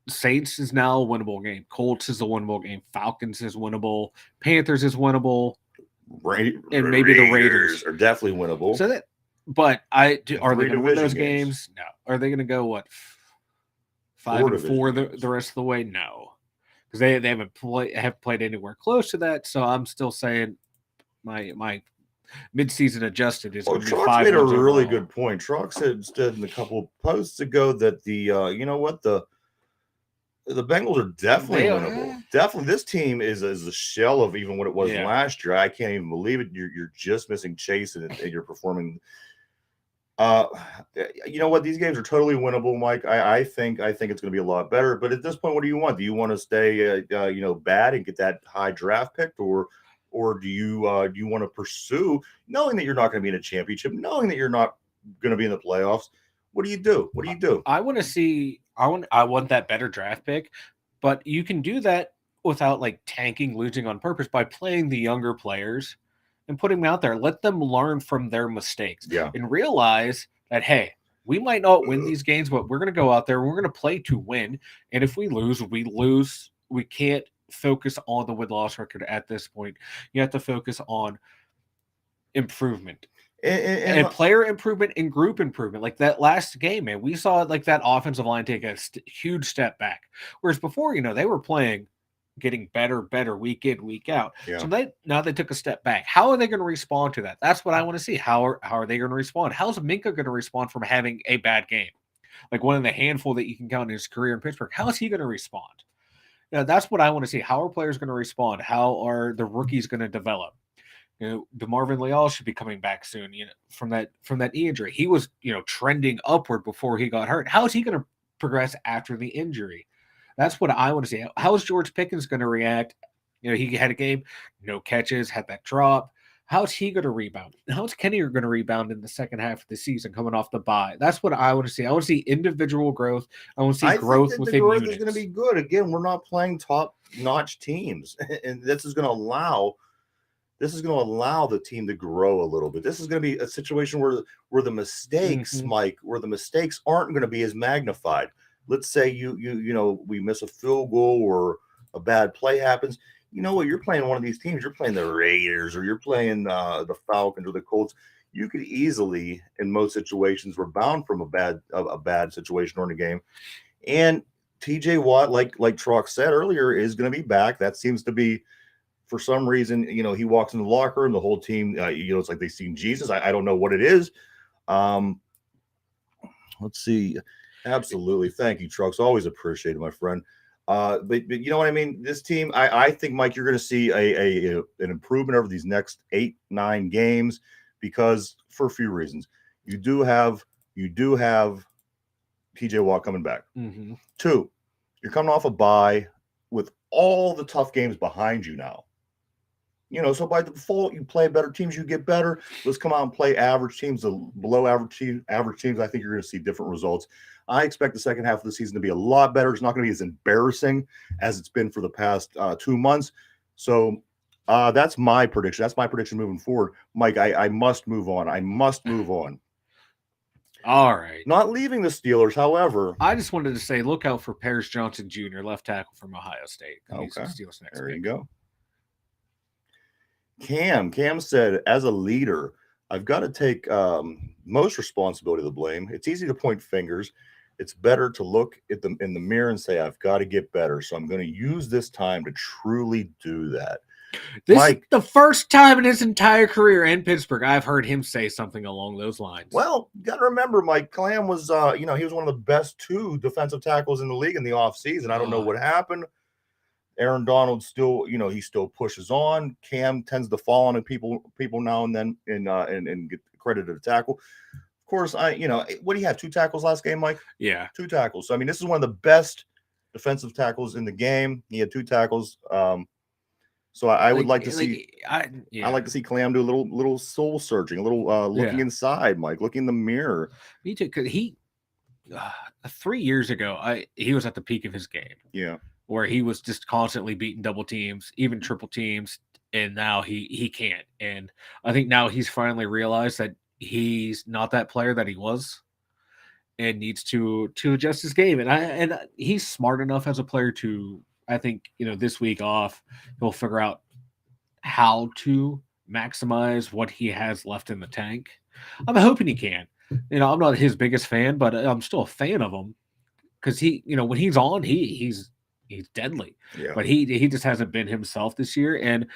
B: Saints is now a winnable game. Colts is a winnable game. Falcons is winnable. Panthers is winnable.
A: And maybe the Raiders are definitely winnable.
B: So but are they going to win those
A: games?
B: No. Are they going to go what 5-4 the rest of the way? No, because they haven't played anywhere close to that. So I'm still saying my mid-season adjusted is going to be 5
A: made a
B: wins
A: really
B: overall.
A: good point. Truck said in a couple of posts ago that the the Bengals are definitely winnable. Definitely, this team is a shell of even what it was last year. I can't even believe it. You're just missing Chase, and you're performing. You know what? These games are totally winnable, Mike. I think it's going to be a lot better. But at this point, what do you want? Do you want to stay, bad and get that high draft pick, or do you want to pursue, knowing that you're not going to be in a championship, knowing that you're not going to be in the playoffs? What do you do? What do you do?
B: I want to see. I want that better draft pick, but you can do that without like tanking, losing on purpose by playing the younger players and putting them out there. Let them learn from their mistakes and realize that, hey, we might not win these games, but we're going to go out there and we're going to play to win. And if we lose, we lose. We can't focus on the win-loss record at this point. You have to focus on improvement. And player improvement and group improvement. Like that last game, man, we saw like that offensive line take a huge step back. Whereas before, they were playing, getting better week in, week out.
A: Yeah.
B: So now they took a step back. How are they going to respond to that? That's what I want to see. How are they going to respond? How's Minka going to respond from having a bad game? Like one of the handful that you can count in his career in Pittsburgh. How is he going to respond? That's what I want to see. How are players going to respond? How are the rookies going to develop? DeMarvin Leal should be coming back soon. From that knee injury, he was trending upward before he got hurt. How is he going to progress after the injury? That's what I want to see. How is George Pickens going to react? He had a game, no catches, had that drop. How's he going to rebound? How's Kenny going to rebound in the second half of the season coming off the bye? That's what I want to see. I want to see individual growth. I want to see growth within units.
A: The growth is going to be good. Again, we're not playing top-notch teams, and this is going to allow the team to grow a little bit. This is going to be a situation where the mistakes, Mike, where the mistakes aren't going to be as magnified. Let's say we miss a field goal or a bad play happens. You know what? You're playing one of these teams. You're playing the Raiders or you're playing the Falcons or the Colts. You could easily, in most situations, rebound from a bad situation or in a game. And TJ Watt, like Truck said earlier, is going to be back. That seems to be, for some reason, he walks in the locker room, the whole team, it's like they've seen Jesus. I don't know what it is. Let's see. Absolutely. Thank you, Trucks. Always appreciated, my friend. But you know what I mean? This team, I think, Mike, you're going to see an improvement over these next 8-9 games because for a few reasons. You do have TJ Watt coming back.
B: Mm-hmm.
A: 2, you're coming off a bye with all the tough games behind you now. So by default, you play better teams, you get better. Let's come out and play average teams, the below average teams. I think you're going to see different results. I expect the second half of the season to be a lot better. It's not going to be as embarrassing as it's been for the past 2 months. So that's my prediction. That's my prediction moving forward. Mike, I must move on.
B: All right.
A: Not leaving the Steelers, however.
B: I just wanted to say, look out for Paris Johnson Jr., left tackle from Ohio State.
A: Okay.
B: Steelers next
A: there
B: pick.
A: You go. Cam said, as a leader, I've got to take most responsibility of the blame. It's easy to point fingers. It's better to look at them in the mirror and say, I've got to get better. So I'm going to use this time to truly do that.
B: This is the first time in his entire career in Pittsburgh I've heard him say something along those lines.
A: Well, you got to remember, Mike Clam was, he was one of the best 2 defensive tackles in the league in the offseason. I don't know what happened. Aaron Donald still, he still pushes on. Cam tends to fall on people now and then and get credited a tackle. Of course, what do you have? 2 tackles last game, Mike?
B: Yeah.
A: 2 tackles. So, I mean, this is one of the best defensive tackles in the game. He had 2 tackles. So I would like to see. I like to see Clam do a little soul searching, a little looking inside, Mike, looking in the mirror.
B: Me too, because he 3 years ago, he was at the peak of his game.
A: Yeah,
B: where he was just constantly beating double teams, even triple teams, and now he can't. And I think now he's finally realized that he's not that player that he was, and needs to adjust his game. And he's smart enough as a player to, I think, this week off, he'll figure out how to maximize what he has left in the tank. I'm hoping he can. I'm not his biggest fan, but I'm still a fan of him because when he's on, he's deadly.
A: Yeah.
B: But he just hasn't been himself this year. And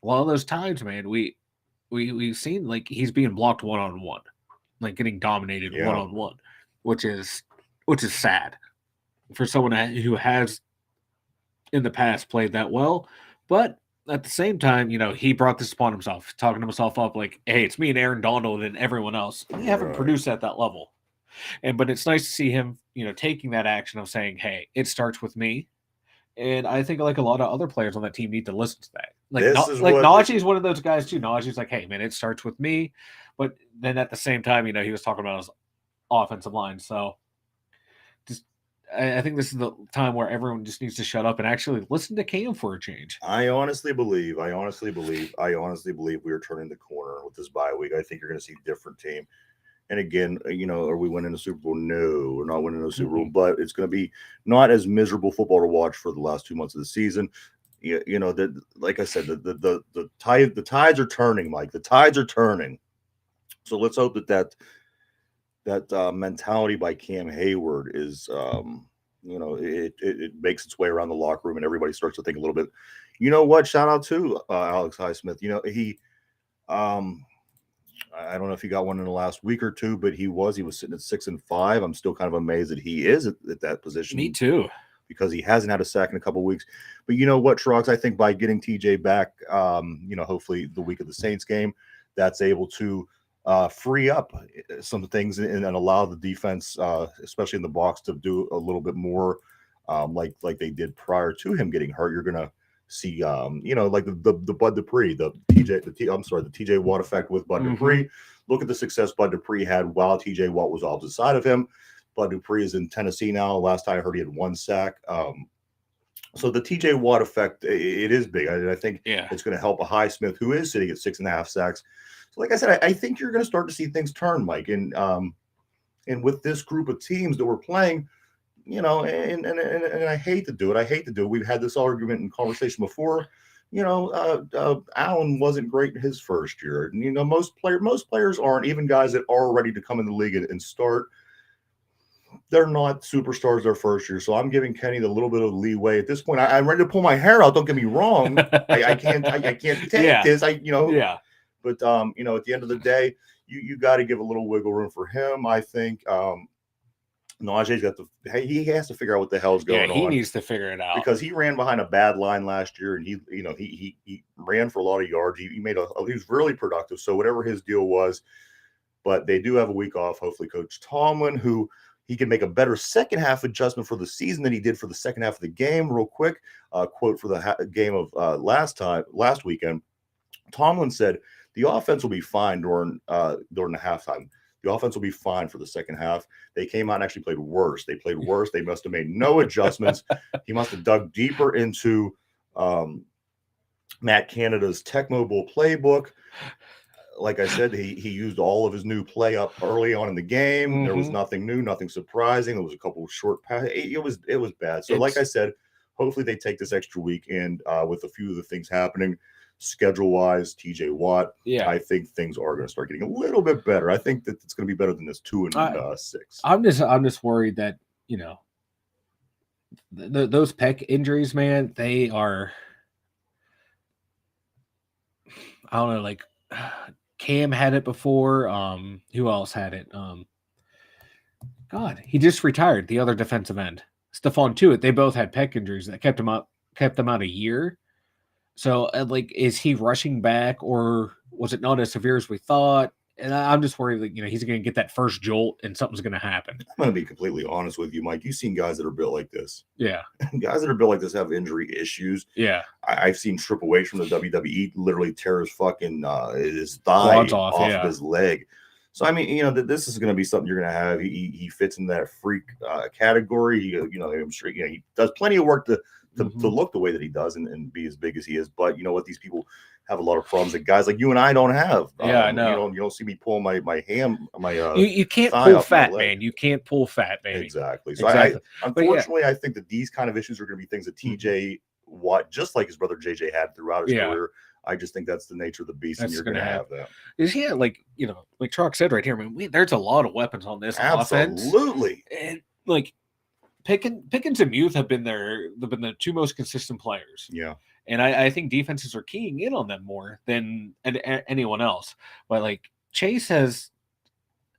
B: one of those times, man, we've seen like he's being blocked one-on-one, like getting dominated one-on-one, which is sad for someone who has in the past played that well. But at the same time, he brought this upon himself, talking himself up like, hey, it's me and Aaron Donald and everyone else. We haven't produced at that level. But it's nice to see him, taking that action of saying, hey, it starts with me. And I think like a lot of other players on that team need to listen to that. Najee is one of those guys too. Najee's like, hey, man, it starts with me. But then at the same time, he was talking about his offensive line. So I think this is the time where everyone just needs to shut up and actually listen to Cam for a change.
A: I honestly believe we are turning the corner with this bye week. I think you're going to see a different team. And again, are we winning the Super Bowl? No, we're not winning the Super Bowl, but it's going to be not as miserable football to watch for the last 2 months of the season. That, like I said, the tides are turning, Mike. The tides are turning. So let's hope that mentality by Cam Hayward is, it makes its way around the locker room and everybody starts to think a little bit. You know what? Shout out to Alex Highsmith. He, I don't know if he got one in the last week or two, but he was sitting at 6-5. I'm still kind of amazed that he is at that position.
B: Me too,
A: because he hasn't had a sack in a couple of weeks. But you know what, Trucks? I think by getting TJ back, hopefully the week of the Saints game, that's able to free up some things and allow the defense, especially in the box, to do a little bit more, like they did prior to him getting hurt. You're gonna see, like the Bud Dupree, the TJ Watt effect with Bud Dupree. Look at the success Bud Dupree had while TJ Watt was off the side of him. Bud Dupree is in Tennessee now. Last time I heard, he had 1 sack. So the TJ Watt effect, it is big. I think it's going to help a Highsmith who is sitting at 6.5 sacks. So like I said, I think you're going to start to see things turn, Mike. And with this group of teams that we're playing, and I hate to do it. We've had this argument and conversation before. Allen wasn't great in his first year. And, most players aren't, even guys that are ready to come in the league and start. They're not superstars their first year. So I'm giving Kenny the little bit of leeway at this point. I'm ready to pull my hair out. Don't get me wrong. I can't take this. But at the end of the day, you got to give a little wiggle room for him. I think Najee's he has to figure out what the hell's going on.
B: He needs to figure it out,
A: because he ran behind a bad line last year, and he ran for a lot of yards. He was really productive. So whatever his deal was, but they do have a week off. Hopefully, Coach Tomlin, who he can make a better second half adjustment for the season than he did for the second half of the game. Real quick, quote for the game of last weekend. Tomlin said the offense will be fine during the halftime. The offense will be fine for the second half. They came out and actually played worse. They played worse. They must have made no adjustments. He must have dug deeper into Matt Canada's Tech Mobile playbook. Like I said, he used all of his new play up early on in the game. There was nothing new, nothing surprising. There was a couple of short passes. It was bad. So like I said, hopefully they take this extra week, and with a few of the things happening schedule-wise, TJ Watt, I think things are going to start getting a little bit better. I think that it's going to be better than this 2-6.
B: I'm just worried that those pec injuries, man, they are. I don't know, like Cam had it before. Who else had it? God, he just retired. The other defensive end, Stephon Tuitt. They both had pec injuries that kept them out a year. So, is he rushing back, or was it not as severe as we thought? And I'm just worried that he's going to get that first jolt and something's going to happen.
A: I'm going to be completely honest with you, Mike. You've seen guys that are built like this.
B: Yeah,
A: Guys that are built like this have injury issues.
B: yeah.
A: I've seen Triple H from the WWE literally tear his fucking his thigh
B: Quads off,
A: of his leg. So I mean, this is going to be something you're going to have. He fits in that freak category. I'm sure he does plenty of work to look the way that he does and be as big as he is. But you know what? These people have a lot of problems that guys like you and I don't have.
B: Yeah, I know.
A: You don't see me pulling my ham.
B: You can't pull fat, man. You can't pull fat, baby.
A: Exactly. So
B: exactly.
A: Unfortunately, I think that these kind of issues are going to be things that TJ Watt, just like his brother JJ had throughout his career. I just think that's the nature of the beast, and you're going to have that.
B: Yeah, like Truck said right here, man. There's a lot of weapons on this offense.
A: Absolutely.
B: And like Pickens and Muth have been the two most consistent players.
A: Yeah.
B: And I think defenses are keying in on them more than anyone else. But like Chase has,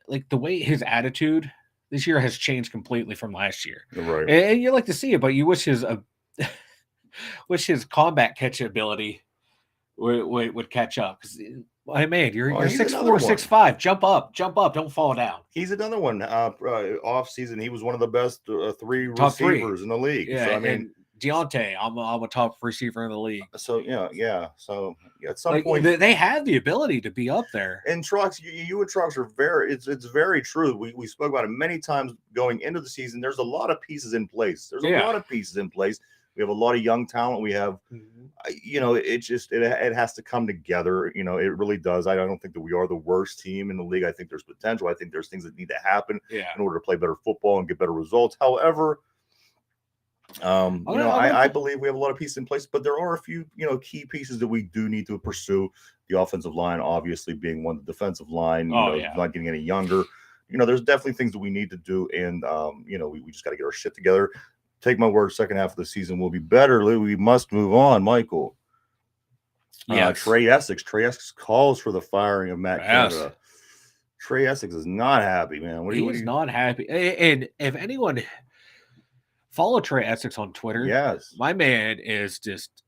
B: like, the way his attitude this year has changed completely from last year.
A: Right.
B: And you like to see it, but you wish his combat catch ability would catch up. Because, hey man, you're 6'4", 6'5". Jump up, don't fall down.
A: He's another one. Off season, he was one of the best
B: top
A: receivers in the league.
B: Yeah,
A: so, I mean,
B: Deontay, I'm a top receiver in the league.
A: So yeah. So at some point,
B: they have the ability to be up there.
A: And Trucks, you and Trucks are it's very true. We spoke about it many times going into the season. There's a lot of pieces in place. We have a lot of young talent. We have, it has to come together. It really does. I don't think that we are the worst team in the league. I think there's potential. I think there's things that need to happen in order to play better football and get better results. However, I believe we have a lot of pieces in place, but there are a few, key pieces that we do need to pursue. The offensive line, obviously, being one. The defensive line, not getting any younger. There's definitely things that we need to do, and we just got to get our shit together. Take my word, second half of the season will be better. We must move on, Michael. Trey Essex. Trey Essex calls for the firing of Matt Canada. Trey Essex is not happy, man.
B: He's not happy. And if anyone follow Trey Essex on Twitter,
A: yes,
B: my man is just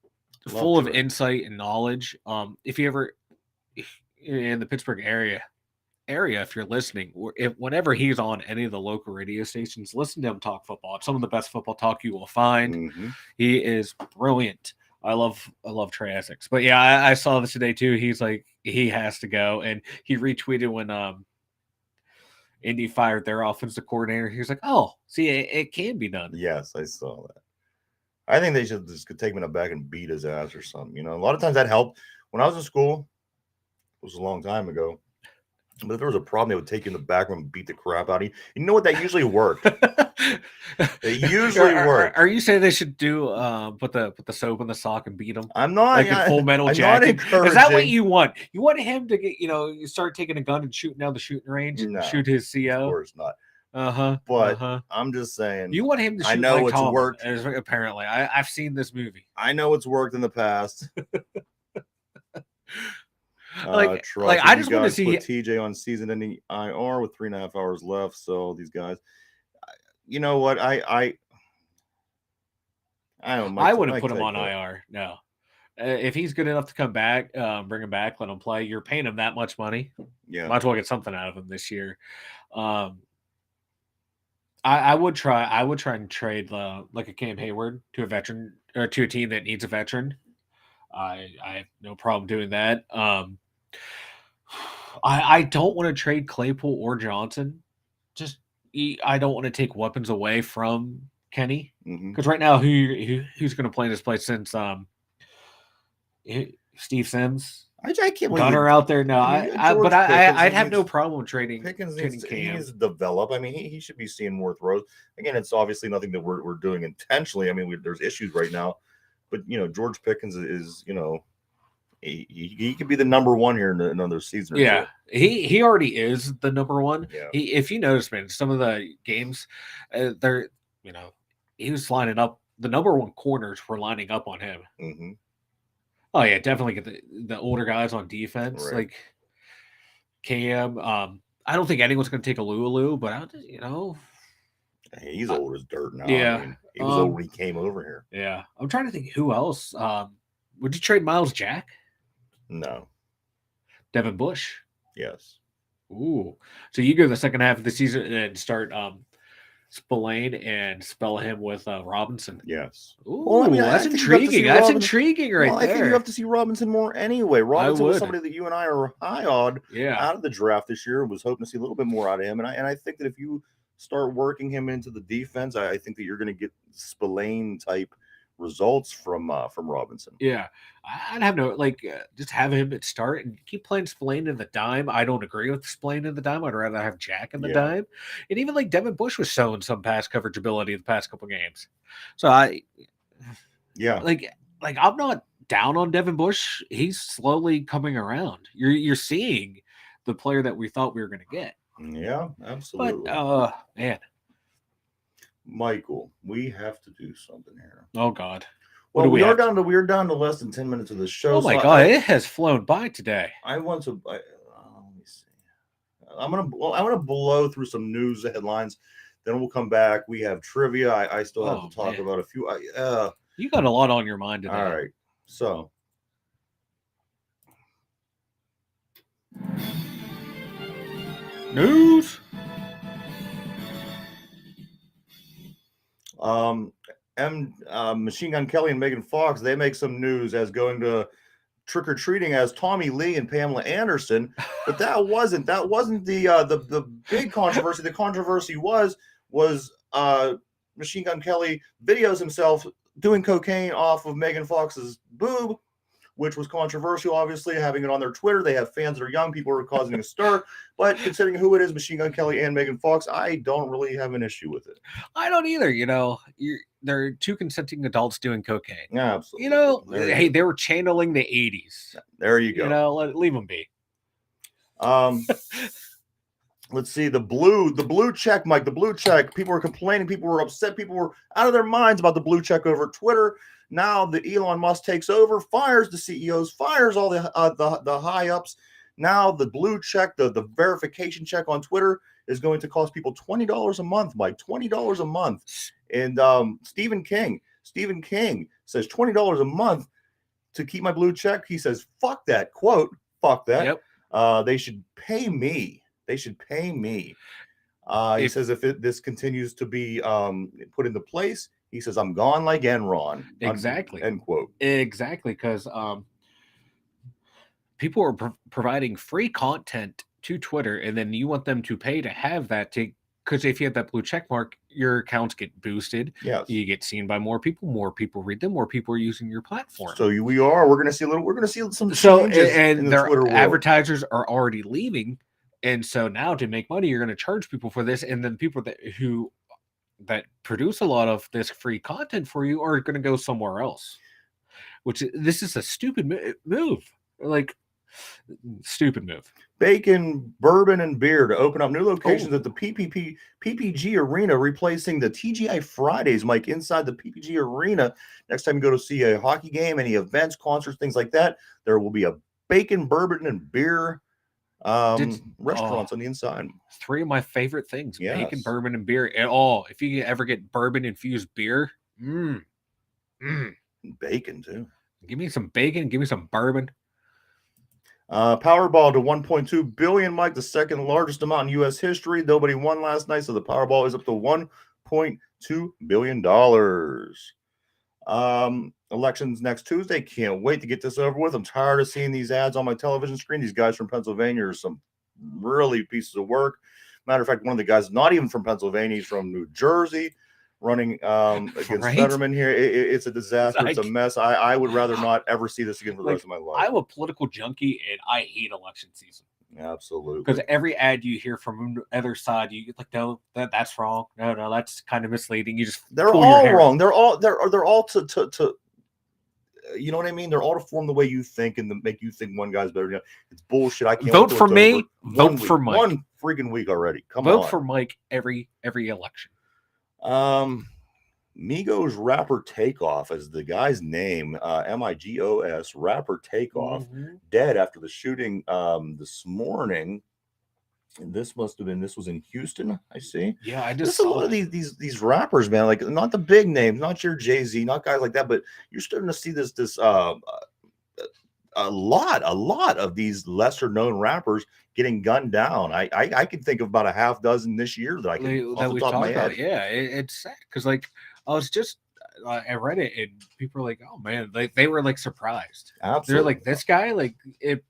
B: full of insight and knowledge. If you ever in the Pittsburgh area, if you're listening, or whenever he's on any of the local radio stations, listen to him talk football. It's some of the best football talk you will find.
A: Mm-hmm.
B: He is brilliant. I love Trey Essex. But yeah, I saw this today too. He's like, he has to go, and he retweeted when Indy fired their offensive coordinator. He was like, "Oh, see, it can be done."
A: Yes, I saw that. I think they should just take him in the back and beat his ass or something. A lot of times that helped. When I was in school, it was a long time ago. But if there was a problem, they would take you in the back room and beat the crap out of you. You know what? That usually worked. It usually worked.
B: Are you saying they should do put the soap in the sock and beat them?
A: I'm not.
B: Like in Full Metal Jacket. Is that what you want? You want him to get, you start taking a gun and shooting down the shooting range and shoot his CO?
A: Of course not.
B: But
A: I'm just saying.
B: You want him to shoot.
A: I know
B: it's
A: worked.
B: Apparently, I've seen this movie.
A: I know it's worked in the past.
B: I just want to see
A: put TJ on season-ending IR with 3.5 hours left. So these guys, you know what? I don't.
B: I wouldn't put him on IR. No, if he's good enough to come back, bring him back, let him play. You're paying him that much money.
A: Yeah,
B: might as well get something out of him this year. I would try and trade like a Cam Hayward to a veteran or to a team that needs a veteran. I have no problem doing that. I don't want to trade Claypool or Johnson. I don't want to take weapons away from Kenny because right now who's going to play in this place since Steve Sims.
A: I can't believe
B: Gunner out there. No, I'd have no problem trading
A: Pickens.
B: Cam.
A: He needs to develop. I mean, he should be seeing more throws. Again, it's obviously nothing that we're doing intentionally. I mean, there's issues right now, but George Pickens is he could be the number one here in another season.
B: Yeah, he already is the number one.
A: Yeah.
B: If you notice, man, some of the games, he was lining up. The number one corners were lining up on him.
A: Mm-hmm.
B: Oh yeah, definitely get the older guys on defense,
A: right.
B: Like Cam. I don't think anyone's going to take a Lulu, but
A: he's old as dirt now.
B: Yeah,
A: I mean, he was old when he came over here.
B: Yeah, I'm trying to think who else. Would you trade Miles Jack?
A: No.
B: Devin Bush?
A: Yes.
B: Ooh. So you go the second half of the season and start Spillane and spell him with Robinson.
A: Yes.
B: Ooh,
A: Well, I mean, I
B: that's
A: think you have to see
B: intriguing. That's
A: Robinson.
B: intriguing right
A: Well, I think you
B: there.
A: have to see Robinson more anyway. Robinson was
B: would.
A: somebody that you and I are high on
B: Yeah.
A: out of the draft this year and was hoping to see a little bit more out of him. And I think that if you start working him into the defense, I think that you're going to get Spillane type results from Robinson.
B: Yeah. I'd have no just have him at start and keep playing Spillane in the dime. I don't agree with Spillane in the dime. I'd rather have Jack in the
A: Yeah.
B: dime. And even like Devin Bush was showing some pass coverage ability the past couple games. So
A: Yeah.
B: like I'm not down on Devin Bush. He's slowly coming around. You're seeing the player that we thought we were going to get.
A: Yeah, absolutely.
B: But man,
A: Michael, we have to do something here.
B: oh God.
A: Well,
B: do we
A: we are
B: have to-
A: down to down to less than 10 minutes of the show.
B: Oh my
A: so
B: God, it has flown by today.
A: let me see. I'm gonna blow through some news headlines. Then we'll come back. We have trivia. I still have to talk
B: man.
A: about a few.
B: You got a lot on your mind today.
A: All right. So
B: News.
A: Machine Gun Kelly and Megan Fox, they make some news as going to trick-or-treating as Tommy Lee and Pamela Anderson, but that wasn't the big controversy. The controversy was Machine Gun Kelly videos himself doing cocaine off of Megan Fox's boob, which was controversial, obviously, having it on their Twitter. They have fans that are young, people are causing a stir. But considering who it is, Machine Gun Kelly and Megan Fox, I don't really have an issue with it.
B: I don't either. They're two consenting adults doing cocaine.
A: Yeah, absolutely.
B: Hey, they were channeling the 80s.
A: There you go.
B: Leave them be.
A: Let's see, the blue check, Mike, the blue check. People were complaining, people were upset, people were out of their minds about the blue check over Twitter. Now that Elon Musk takes over, fires the CEOs, fires all the high ups. Now the blue check, the verification check on Twitter is going to cost people $20 a month, Mike, $20 a month. And Stephen King says $20 a month to keep my blue check. He says, fuck that, quote, fuck that.
B: Yep.
A: They should pay me. They should pay me. He says if this continues to be put into place, he says, I'm gone like Enron.
B: Exactly.
A: End quote.
B: Exactly, because people are providing free content to Twitter, and then you want them to pay to have that. Because if you have that blue check mark, your accounts get boosted.
A: Yes.
B: You get seen by more people read them, more people are using your platform.
A: So we're going to see some
B: So
A: changes
B: and
A: in the
B: their
A: Twitter world.
B: advertisers are already leaving. And so now to make money, you're going to charge people for this. And then people that produce a lot of this free content for you are going to go somewhere else, this is a stupid move. Stupid move.
A: Bacon, bourbon, and beer to open up new locations at the PPG Arena, replacing the TGI Fridays, Mike, inside the PPG Arena. Next time you go to see a hockey game, any events, concerts, things like that, there will be a bacon, bourbon, and beer restaurants on the inside.
B: 3 of my favorite things: bacon,
A: Yes.
B: bourbon, and beer. And if you ever get bourbon infused beer,
A: Bacon too.
B: Give me some bacon, give me some bourbon.
A: Powerball to 1.2 billion, Mike, the second largest amount in U.S. history. Nobody won last night, so the Powerball is up to $1.2 billion. Elections next Tuesday. Can't wait to get this over with. I'm tired of seeing these ads on my television screen. These guys from Pennsylvania are some really pieces of work. Matter of fact, one of the guys not even from Pennsylvania, he's from New Jersey, running against Fetterman here. It's a disaster. It's a mess. I would rather not ever see this again for the rest of my life.
B: I'm a political junkie, and I hate election season.
A: Absolutely.
B: Because every ad you hear from the other side, you get like, no, that's wrong. No, that's kind of misleading. You just
A: they're all wrong. They're all to you know what I mean? They're all to form the way you think and to make you think one guy's better. It's bullshit. I can't
B: vote for me. Vote for Mike.
A: One freaking week already. Come on.
B: Vote for Mike every election.
A: Migos rapper Takeoff is the guy's name. Migos rapper Takeoff, dead after the shooting this morning. And this was in Houston, I see.
B: Yeah, I just
A: saw a lot of these rappers, man. Like, not the big names, not your Jay-Z, not guys like that, but you're starting to see this a lot of these lesser known rappers getting gunned down. I can think of about a half dozen this year that I can off
B: that
A: the
B: we've
A: top of my
B: talked about.
A: head.
B: Yeah, it's sad because like I was just I read it and people were like, oh man, they were like surprised. They're
A: Absolutely.
B: like, this guy, like it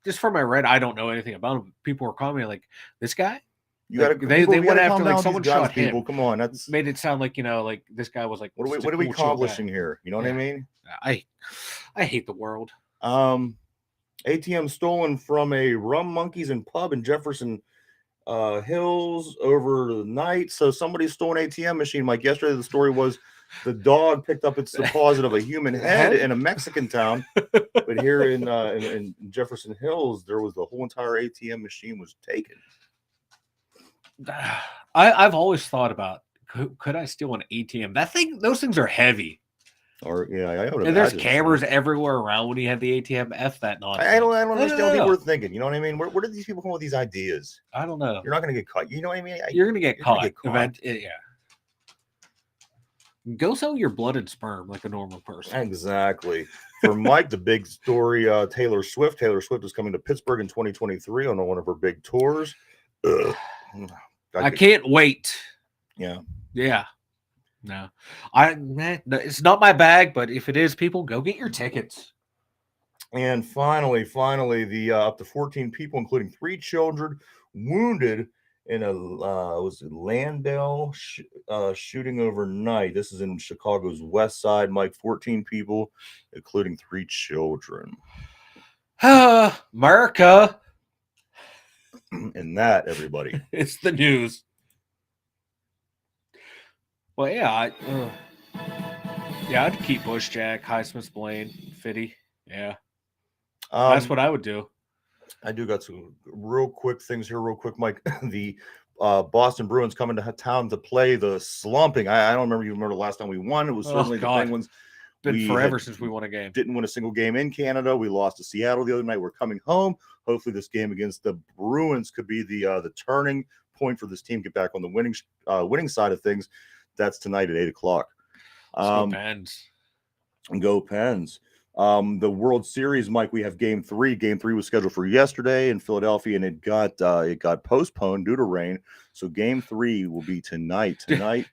B: just from my read, I don't know anything about him. People were calling me like, this guy.
A: You
B: Like,
A: gotta
B: they
A: we
B: went
A: gotta
B: after
A: calm
B: like
A: down with
B: someone
A: these guns,
B: shot him.
A: people. Come on, that's
B: Made it sound like like this guy was like
A: what
B: just
A: are
B: a
A: we
B: cool, chill guy.
A: accomplishing here? You know what I mean?
B: I hate the world.
A: ATM stolen from a Rum Monkeys and pub in Jefferson Hills over the night. So somebody stole an ATM machine. Like yesterday, the story was the dog picked up its deposit of a human head in a Mexican town. But here in Jefferson Hills, there was the whole entire ATM machine was taken.
B: I've always thought about could I steal an ATM? Those things are heavy.
A: Or yeah, I would.
B: And there's cameras everywhere around when you have the ATM. F that nonsense.
A: I don't understand what people are thinking. You know what I mean? Where did these people come up with these ideas?
B: I don't know.
A: You're not going to get caught. You know what I mean?
B: You're going to get caught. Yeah. Go sell your blood and sperm like a normal person.
A: Exactly. For Mike, the big story, Taylor Swift. Taylor Swift is coming to Pittsburgh in 2023 on one of her big tours.
B: I can't wait.
A: Yeah.
B: Yeah. No. It's not my bag, but if it is, people, go get your tickets.
A: And finally, the up to 14 people, including 3 children, wounded in a was it Landale shooting overnight. This is in Chicago's West Side. Mike, 14 people, including 3 children.
B: America.
A: And that, everybody,
B: it's the news. Well, yeah, I'd keep Bush, Jack, Highsmith, Blaine, Fitty. Yeah, that's what I would do.
A: I do got some real quick things here, real quick, Mike. The Boston Bruins coming to town to play the slumping. I don't remember the last time we won. It was certainly the Penguins.
B: Been forever since we won a game.
A: Didn't win a single game in Canada. We lost to Seattle the other night. We're coming home. Hopefully, this game against the Bruins could be the turning point for this team. Get back on the winning side of things. That's tonight at 8:00.
B: Go Pens.
A: Go Pens. The World Series, Mike, we have game 3. Game 3 was scheduled for yesterday in Philadelphia, and it got postponed due to rain. So game 3 will be tonight. Tonight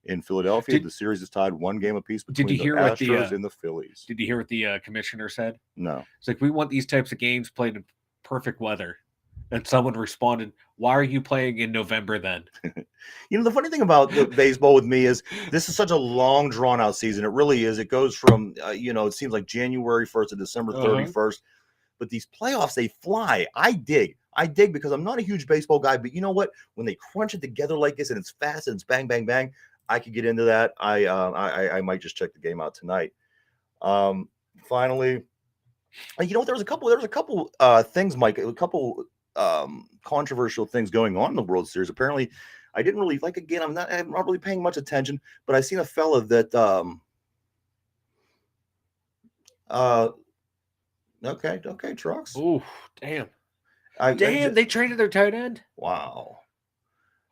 A: in Philadelphia. The series is tied 1 game apiece between the Astros and the Phillies.
B: Did you hear what the commissioner said?
A: No.
B: It's like, we want these types of games played in perfect weather. And someone responded, why are you playing in November then?
A: You know, the funny thing about the baseball with me is this is such a long, drawn-out season. It really is. It goes from, it seems like January 1st to December 31st. But these playoffs, they fly. I dig because I'm not a huge baseball guy. But you know what? When they crunch it together like this and it's fast and it's bang, bang, bang, I could get into that. I might just check the game out tonight. Finally, you know, there's a couple things, Mike, a couple controversial things going on in the World Series. Apparently, I didn't really again, I'm not really paying much attention, but I seen a fella that okay, Trucks.
B: Oh, damn. They traded their tight end.
A: Wow.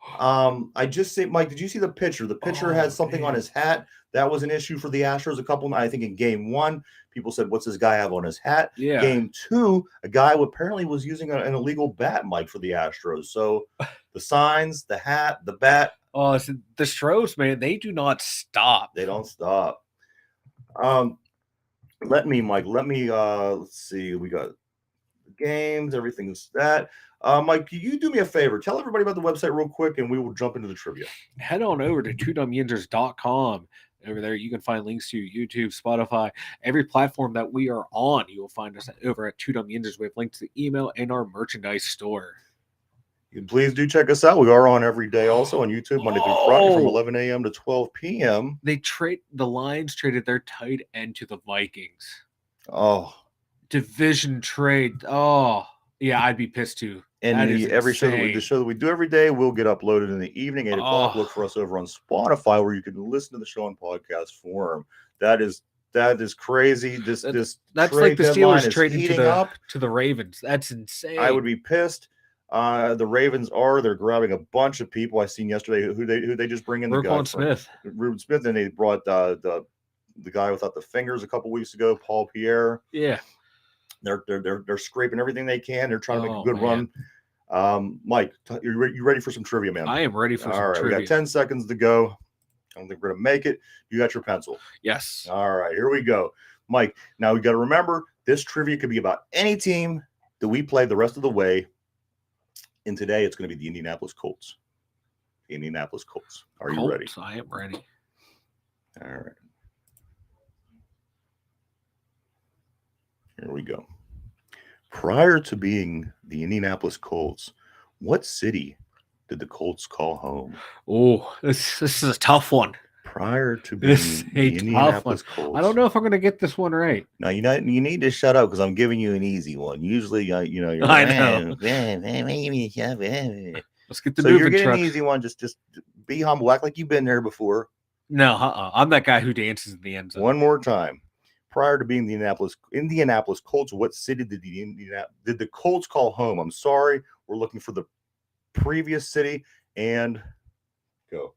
A: I just say, Mike, did you see the pitcher? The pitcher had something on his hat. That was an issue for the Astros I think in game 1, people said, what's this guy have on his hat?
B: Yeah.
A: Game 2, a guy who apparently was using an illegal bat, Mike, for the Astros. So the signs, the hat, the bat.
B: Oh, so the Stros, man, they do not stop.
A: They don't stop. Let me, let's see. We got games, everything is that. Mike, can you do me a favor? Tell everybody about the website real quick, and we will jump into the trivia.
B: Head on over to twodumyinzers.com. Over there, you can find links to YouTube, Spotify, every platform that we are on. You will find us over at Two Dumb Yinzers. We have links to the email and our merchandise store.
A: You please do check us out. We are on every day also on YouTube, Monday through Friday from 11 a.m. to 12 p.m.
B: The Lions traded their tight end to the Vikings.
A: Oh.
B: Division trade. Oh. Yeah, I'd be pissed too.
A: And every show that we do every day will get uploaded in the evening, 8:00. Look for us over on Spotify, where you can listen to the show in podcast form. That is crazy. That's
B: like the Steelers trading to the Ravens. That's insane.
A: I would be pissed. The Ravens they're grabbing a bunch of people. I seen yesterday who they just bring in
B: Ruben Smith,
A: and they brought the guy without the fingers a couple weeks ago, Paul Pierre.
B: Yeah.
A: They're scraping everything they can. They're trying to make a good
B: man.
A: run. Mike, you ready for some trivia, man?
B: I am ready for
A: All
B: some
A: right,
B: trivia.
A: we got 10 seconds to go. I don't think we're gonna make it. You got your pencil.
B: Yes.
A: All right, here we go, Mike. Now we got to remember this trivia could be about any team that we play the rest of the way. And today it's going to be the Indianapolis Colts. The Indianapolis Colts. Are you ready?
B: I am ready.
A: All right. Here we go. Prior to being the Indianapolis Colts, what city did the Colts call home?
B: Oh, this is a tough one.
A: Prior to being the Indianapolis Colts.
B: I don't know if I'm going to get this one right.
A: Now, you need to shut up because I'm giving you an easy one. Usually, you're
B: I know. Let's get the moving
A: you're getting
B: truck.
A: an easy one. Just be humble. Act like you've been there before.
B: No, I'm that guy who dances in the end zone.
A: One more time. Prior to being the Indianapolis Colts, what city did the Colts call home? I'm sorry. We're looking for the previous city and go.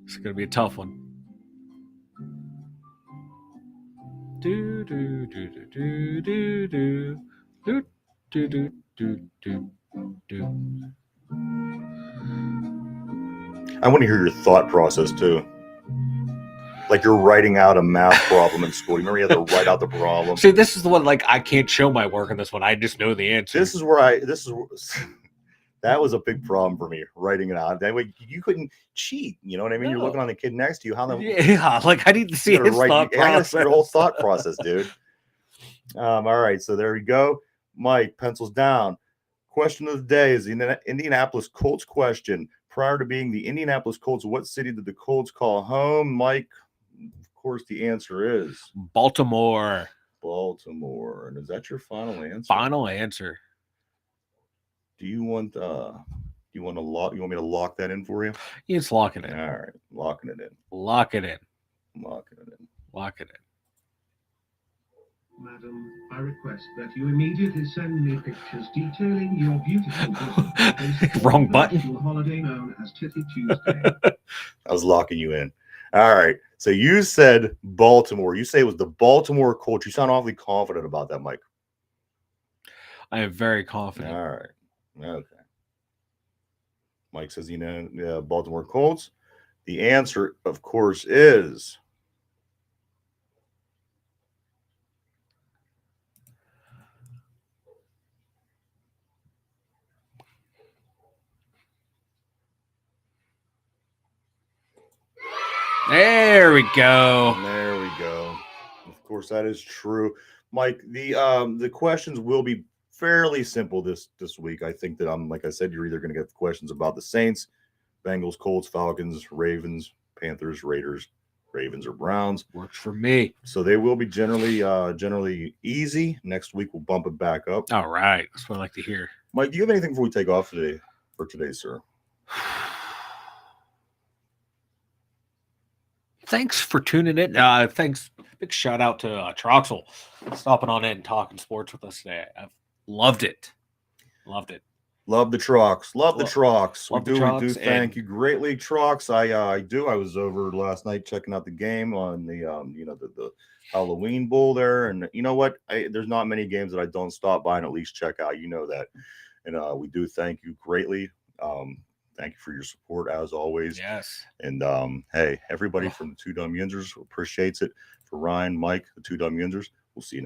B: It's going to be a tough one. Do do do do do do do do do do do do.
A: I want to hear your thought process too. Like you're writing out a math problem in school. You remember you had to write out the problem.
B: See, this is the one. Like, I can't show my work on this one. I just know the answer.
A: That was a big problem for me, writing it out. That way you couldn't cheat. You know what I mean?
B: No.
A: You're looking on the kid next to you.
B: Yeah, like I need to see his thought process.
A: I gotta see your whole thought process, dude. All right, so there we go. Mike, pencils down. Question of the day is the Indianapolis Colts question. Prior to being the Indianapolis Colts, what city did the Colts call home? Mike, of course, the answer is
B: Baltimore.
A: Baltimore. And is that your final answer?
B: Final answer.
A: Do you want to lock? You want me to lock that in for you?
B: It's locking it.
A: All right, locking it in.
B: Lock it in.
A: Locking it in.
B: Lock it in.
C: Madam, I request that you immediately send me pictures detailing your beautiful bosom.
B: Wrong button.
C: National holiday known as Titty Tuesday.
A: I was locking you in. All right. So you said Baltimore. You say it was the Baltimore Colts. You sound awfully confident about that, Mike.
B: I am very confident.
A: All right. Okay. Mike says, Baltimore Colts. The answer, of course, is
B: There we go.
A: There we go. Of course, that is true. Mike, the questions will be fairly simple this week. I think that like I said, you're either going to get questions about the Saints, Bengals, Colts, Falcons, Ravens, Panthers, Raiders, Ravens, or Browns.
B: Works for me.
A: So they will be generally easy. Next week we'll bump it back up.
B: All right. That's what I like to hear.
A: Mike, do you have anything before we take off today, sir?
B: Thanks for tuning in. Thanks. Big shout out to Troxel stopping on in and talking sports with us today. I've loved it. Loved it.
A: Love the Trox. Love the Trox. We do thank you greatly, Trox. I do. I was over last night checking out the game on the the Halloween Bowl there, and you know what? There's not many games that I don't stop by and at least check out. You know that, and we do thank you greatly. Thank you for your support as always.
B: Yes.
A: And hey, everybody from the Two Dum Yinzers appreciates it. For Ryan, Mike, the Two Dum Yinzers, we'll see you next.